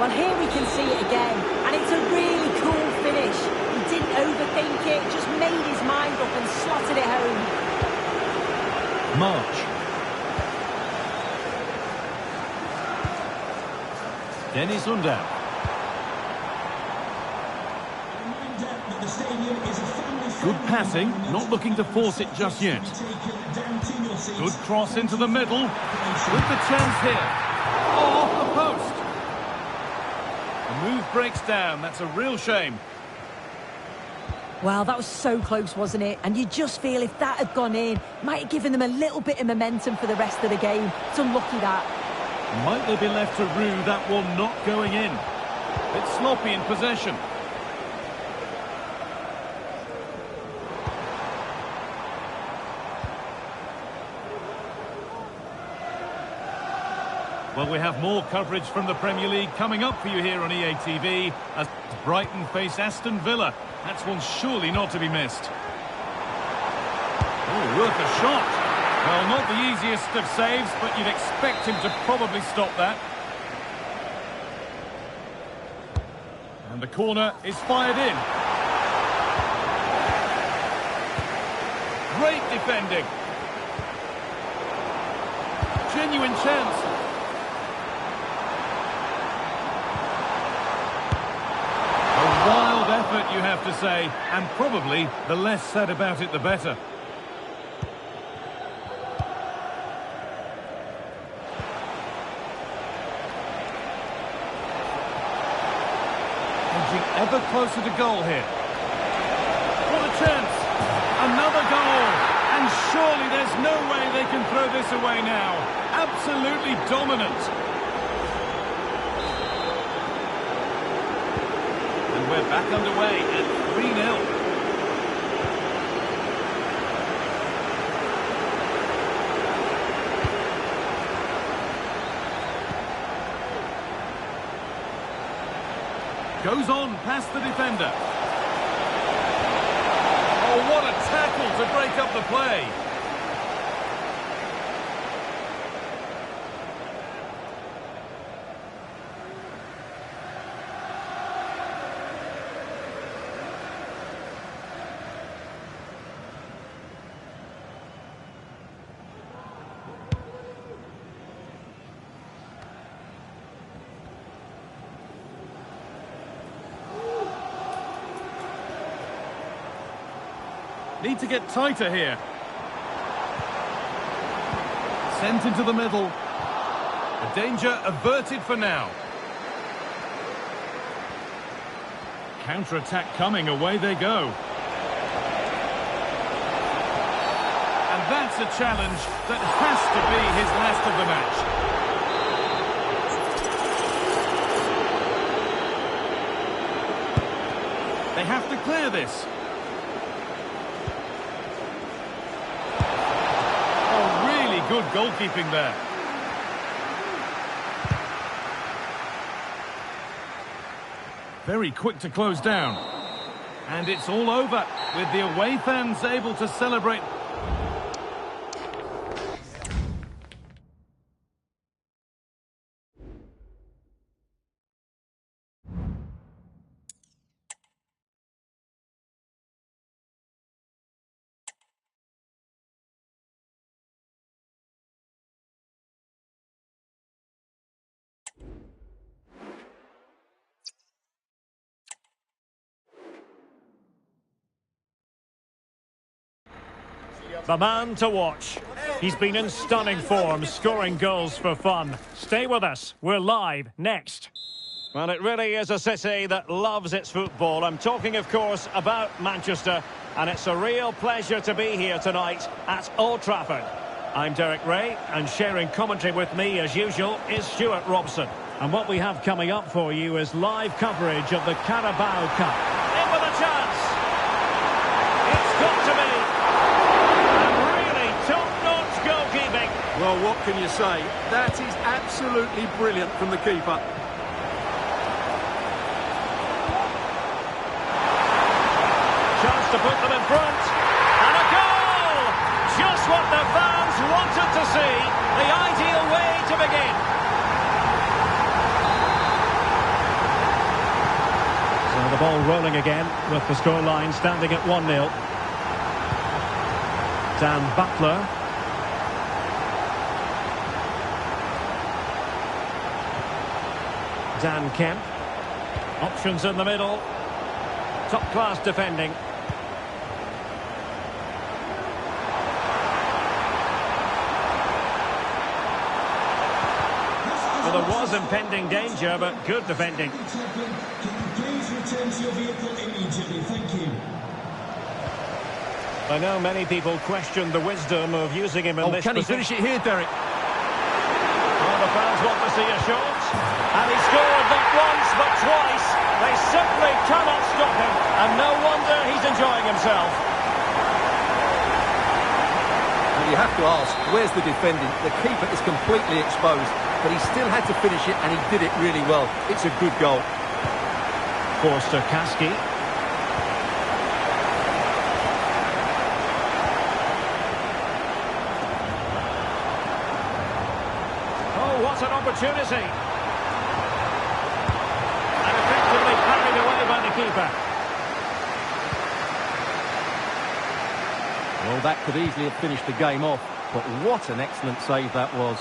Well, here we can see it again, and it's a really cool finish. He didn't overthink it, just made his mind up and slotted it home. March. Dennis Undav. Good passing, not looking to force it just yet. Good cross into the middle. With the chance here. Oh, off the post. The move breaks down. That's a real shame. Well, that was so close, wasn't it? And you just feel if that had gone in, might have given them a little bit of momentum for the rest of the game. It's unlucky that. Might they be left to rue that one not going in? It's sloppy in possession. Well, we have more coverage from the Premier League coming up for you here on EA TV as Brighton face Aston Villa. That's one surely not to be missed. Oh, worth a shot. Well, not the easiest of saves, but you'd expect him to probably stop that. And the corner is fired in. Great defending. Genuine chance. Wild effort, you have to say, and probably the less said about it, the better. Edging ever closer to goal here. What a chance! Another goal! And surely there's no way they can throw this away now. Absolutely dominant. We're back underway at 3-0. Goes on past the defender. Oh, what a tackle to break up the play. Need to get tighter here. Sent into the middle. The danger averted for now. Counter-attack coming, away they go. And that's a challenge that has to be his last of the match. They have to clear this. Good goalkeeping there. Very quick to close down. And it's all over, with the away fans able to celebrate. The man to watch. He's been in stunning form, scoring goals for fun. Stay with us. We're live next. Well, it really is a city that loves its football. I'm talking, of course, about Manchester, and it's a real pleasure to be here tonight at Old Trafford. I'm Derek Ray, and sharing commentary with me, as usual, is Stuart Robson. And what we have coming up for you is live coverage of the Carabao Cup. In with a chance. It's got to be. Well, what can you say? That is absolutely brilliant from the keeper. Chance to put them in front. And a goal! Just what the fans wanted to see. The ideal way to begin. So the ball rolling again with the scoreline standing at 1-0. Dan Butler. Dan Kemp. Options in the middle. Top-class defending. Well, there was impending danger, but good defending. Can you please return to your vehicle immediately? Thank you. I know many people question the wisdom of using him in this Can he position. finish it here, Derek? Well, the fans want to see a shot. And he scored not once, but twice. They simply cannot stop him. And no wonder he's enjoying himself. And you have to ask, where's the defending? The keeper is completely exposed, but he still had to finish it, and he did it really well. It's a good goal. Forster Kaski. Oh, what an opportunity. And effectively carried away by the keeper. Well, that could easily have finished the game off, but what an excellent save that was.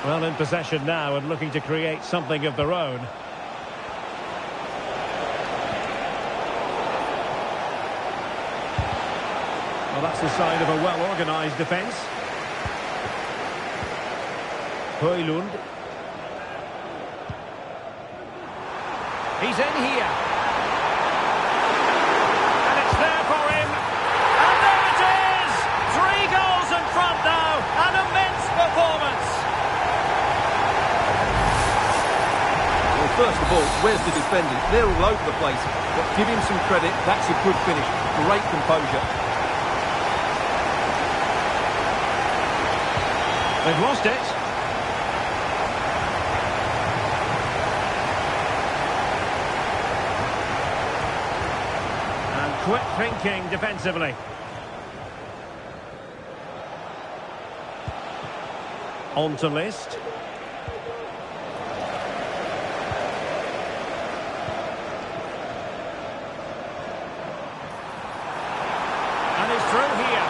Well, in possession now and looking to create something of their own. Well, that's the sign of a well-organised defence. Højlund. He's in here. And it's there for him. And there it is! 3 goals in front now. An immense performance. Well, first of all, where's the defending? They're all over the place, but give him some credit. That's a good finish. Great composure. They've lost it. quick thinking defensively. On to List. And it's through here.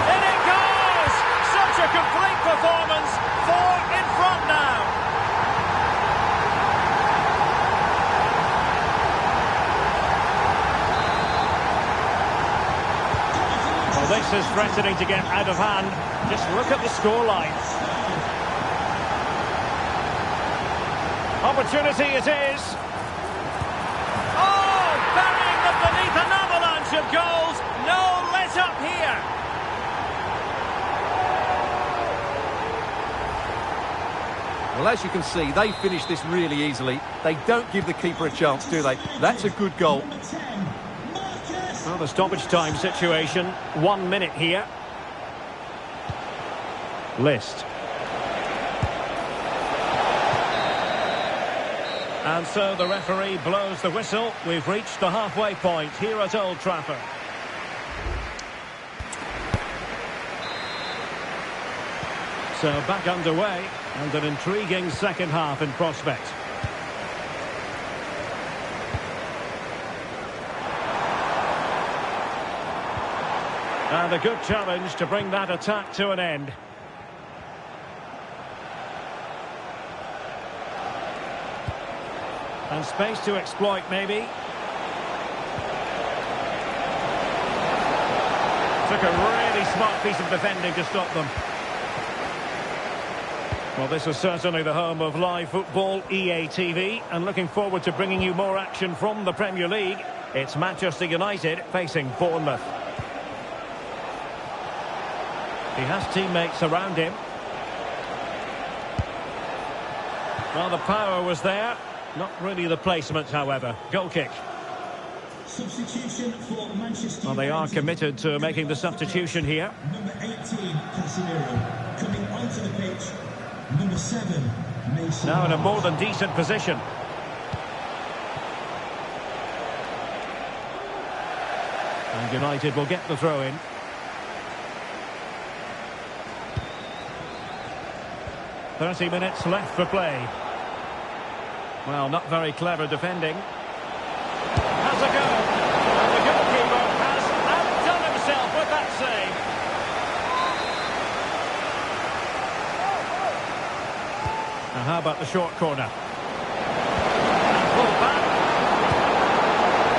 In it goes! Such a complete performance. 4 in front now. Well, this is threatening to get out of hand. Just look at the scoreline. Opportunity it is. Oh, burying them beneath an avalanche of goals. No let up here. Well, as you can see, they finish this really easily. They don't give the keeper a chance, do they? That's a good goal. Well, the stoppage time situation. 1 minute here. List. And so the referee blows the whistle. We've reached the halfway point here at Old Trafford. So back underway and an intriguing second half in prospect. And a good challenge to bring that attack to an end. And space to exploit, maybe. Took a really smart piece of defending to stop them. Well, this is certainly the home of live football, EA TV, and looking forward to bringing you more action from the Premier League. It's Manchester United facing Bournemouth. He has teammates around him. Well, the power was there. Not really the placement, however. Goal kick. Substitution for Manchester United. Well, they are committed to making the substitution here. Number 18, Casemiro. Coming onto the pitch, number 7, Mason. Now in a more than decent position. And United will get the throw in. "30 minutes left for play." Well, not very clever defending. Has a go. And the goalkeeper has outdone himself with that save. Now how about the short corner? And pulled back.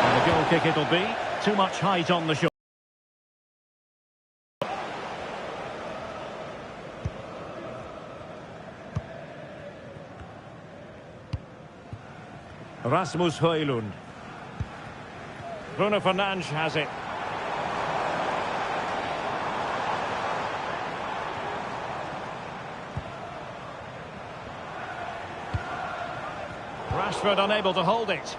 And the goal kick it'll be. Too much height on the shot. Rasmus Højlund. Bruno Fernandes has it. Rashford unable to hold it.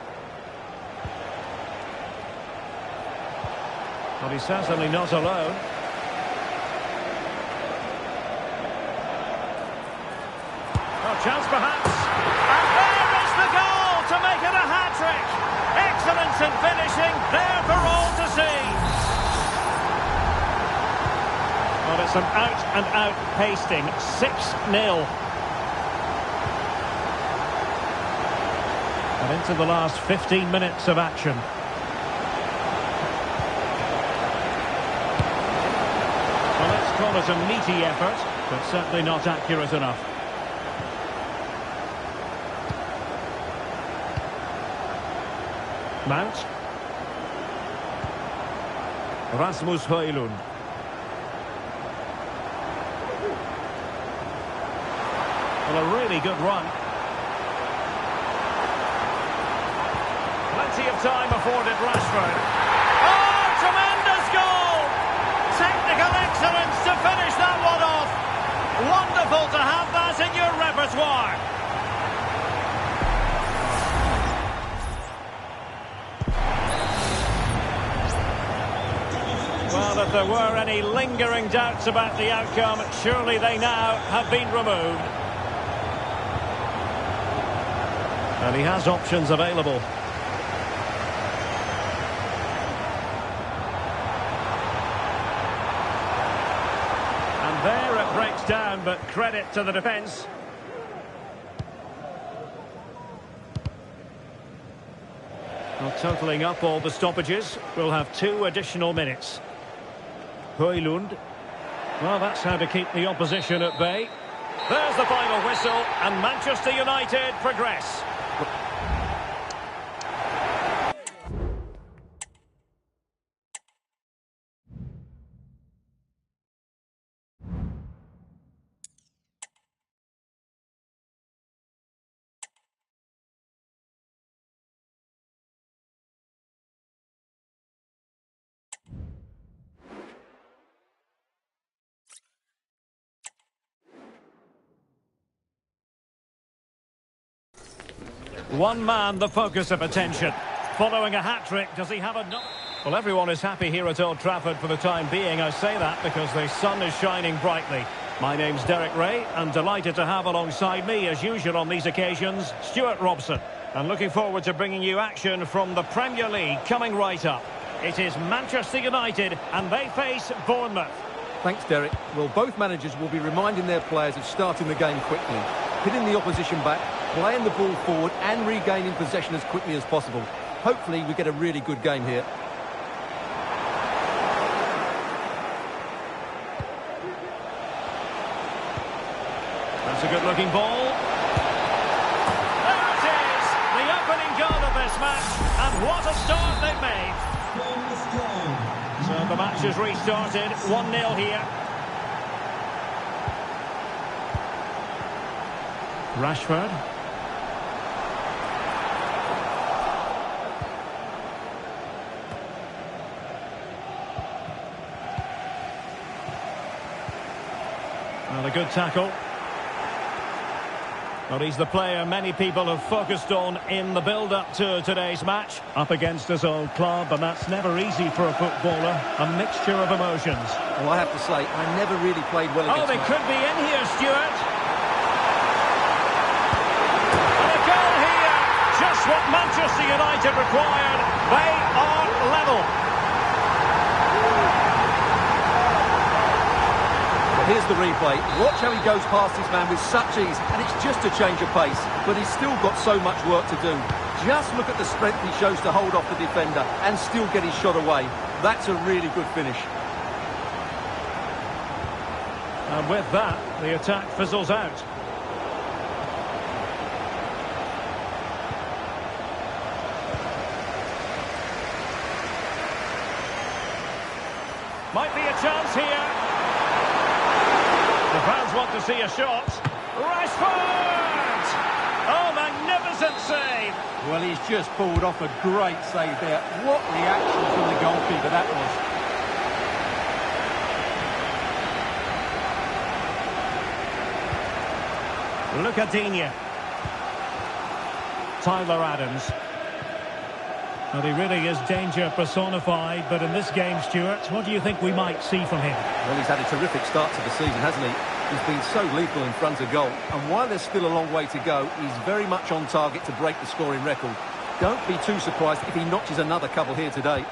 But he's certainly not alone. Oh, chance perhaps. And there is the goal to make it a hat-trick. Excellence in finishing, there for all to see. Well, it's an out-and-out pasting. 6-0. And into the last 15 minutes of action. Well, let's call it a meaty effort, but certainly not accurate enough. Mount. Rasmus Højlund. Well, a really good run. Plenty of time afforded Rashford. Oh, tremendous goal! Technical excellence to finish that one off. Wonderful to have that in your repertoire. Well, if there were any lingering doubts about the outcome, surely they now have been removed. And he has options available. down, but credit to the defence. Well, totalling up all the stoppages, we'll have 2 additional minutes. Højlund. Well, that's how to keep the opposition at bay. There's the final whistle, and Manchester United progress. One man the focus of attention. Following a hat-trick, does he have another? Well, everyone is happy here at Old Trafford for the time being. I say that because the sun is shining brightly. My name's Derek Ray, and delighted to have alongside me, as usual on these occasions, Stuart Robson. And looking forward to bringing you action from the Premier League coming right up. It is Manchester United, and they face Bournemouth. Thanks, Derek. Well, both managers will be reminding their players of starting the game quickly, hitting the opposition back, playing the ball forward and regaining possession as quickly as possible. Hopefully we get a really good game here. That's a good-looking ball. There it is! The opening goal of this match, and what a start they've made. So the match has restarted, 1-0 here. Rashford. Well, a good tackle. Well, he's the player many people have focused on in the build-up to today's match. Up against his old club, and that's never easy for a footballer. A mixture of emotions. Well, I have to say, I never really played well against they him. could be in here, Stuart. And a goal here. Just what Manchester United required. They are level. Here's the replay. Watch how he goes past his man with such ease, and it's just a change of pace, but he's still got so much work to do. Just look at the strength he shows to hold off the defender and still get his shot away. That's a really good finish. And with that, the attack fizzles out. Might be a chance here. The fans want to see a shot. Rashford! Oh, magnificent save! Well, he's just pulled off a great save there. What reaction from the goalkeeper that was. Look at Digne. Tyler Adams. Well, he really is danger personified, but in this game, Stuart, what do you think we might see from him? Well, he's had a terrific start to the season, hasn't he? He's been so lethal in front of goal, and while there's still a long way to go, he's very much on target to break the scoring record. Don't be too surprised if he notches another couple here today.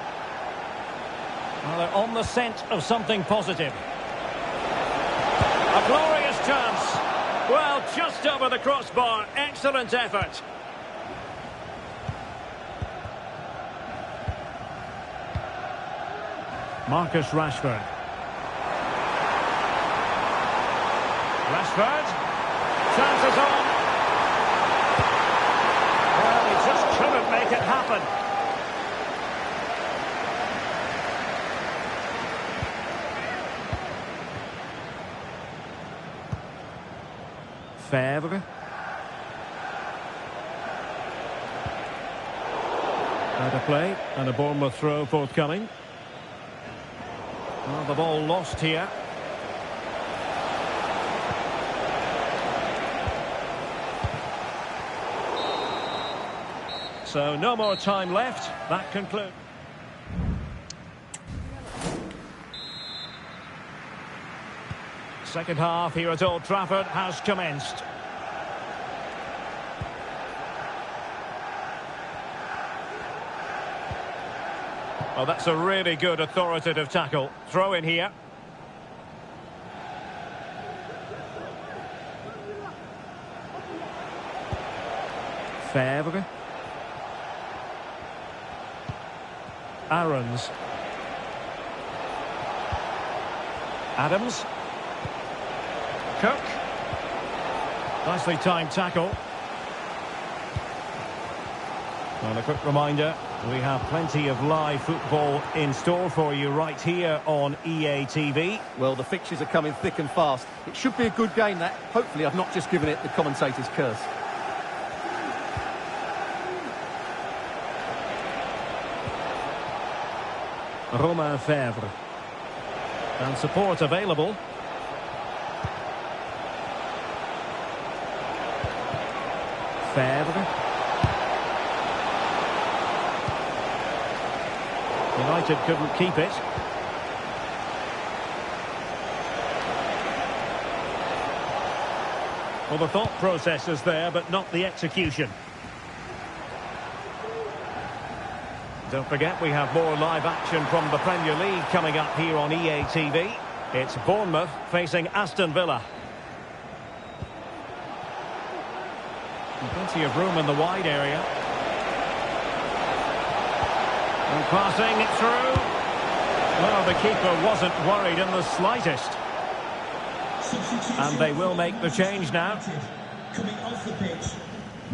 Well, they're on the scent of something positive. A glorious chance. Well, just over the crossbar. Excellent effort. Marcus Rashford. Rashford. Chances on. Well, he just couldn't make it happen. Febvre. Out of play, and a Bournemouth throw forthcoming. Well, the ball lost here. So no more time left. That concludes. Second half here at Old Trafford has commenced. Oh, that's a really good authoritative tackle. Throw in here. Fèvre. Aarons. Adams. Cook. Nicely timed tackle. And a quick reminder, we have plenty of live football in store for you right here on EA TV. Well, the fixtures are coming thick and fast. It should be a good game, that. Hopefully I've not just given it the commentator's curse. Romain Fèvre. And support available. Fèvre. United couldn't keep it. Well, the thought process is there, but not the execution. Don't forget, we have more live action from the Premier League coming up here on EA TV. It's Bournemouth facing Aston Villa. And plenty of room in the wide area. And passing it through. Well, the keeper wasn't worried in the slightest. And they will make the change now. Coming off the pitch,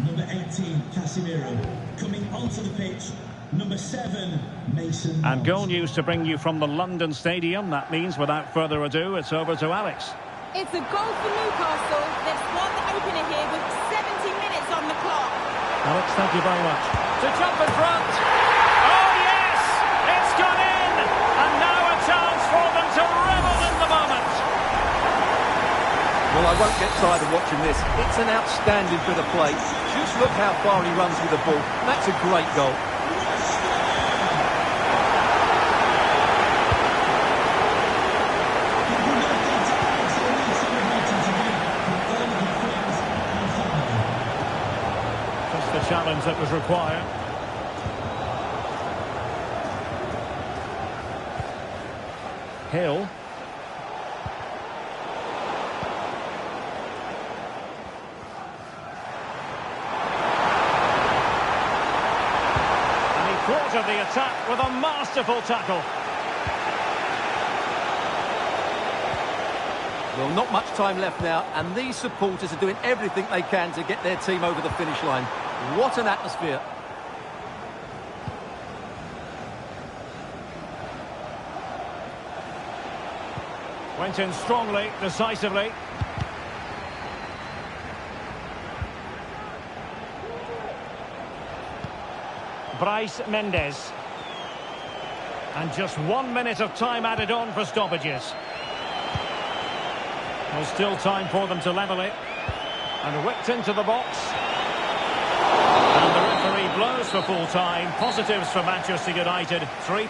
number 18, Casemiro. Coming onto the pitch, number 7, Mason Mount. And goal news to bring you from the London Stadium. That means, without further ado, it's over to Alex. It's a goal for Newcastle. They've won the opener here with 70 minutes on the clock. Alex, thank you very much. To jump in front. Oh, yes! It's gone in! And now a chance for them to revel in the moment. Well, I won't get tired of watching this. It's an outstanding bit of play. Just look how far he runs with the ball. That's a great goal. Just the challenge that was required. Hill. Of the attack with a masterful tackle. Well, not much time left now, and these supporters are doing everything they can to get their team over the finish line. What an atmosphere. Went in strongly, decisively. Bryce Mendes. And just 1 minute of time added on for stoppages. There's still time for them to level it. And whipped into the box. And the referee blows for full time. Positives for Manchester United. 3.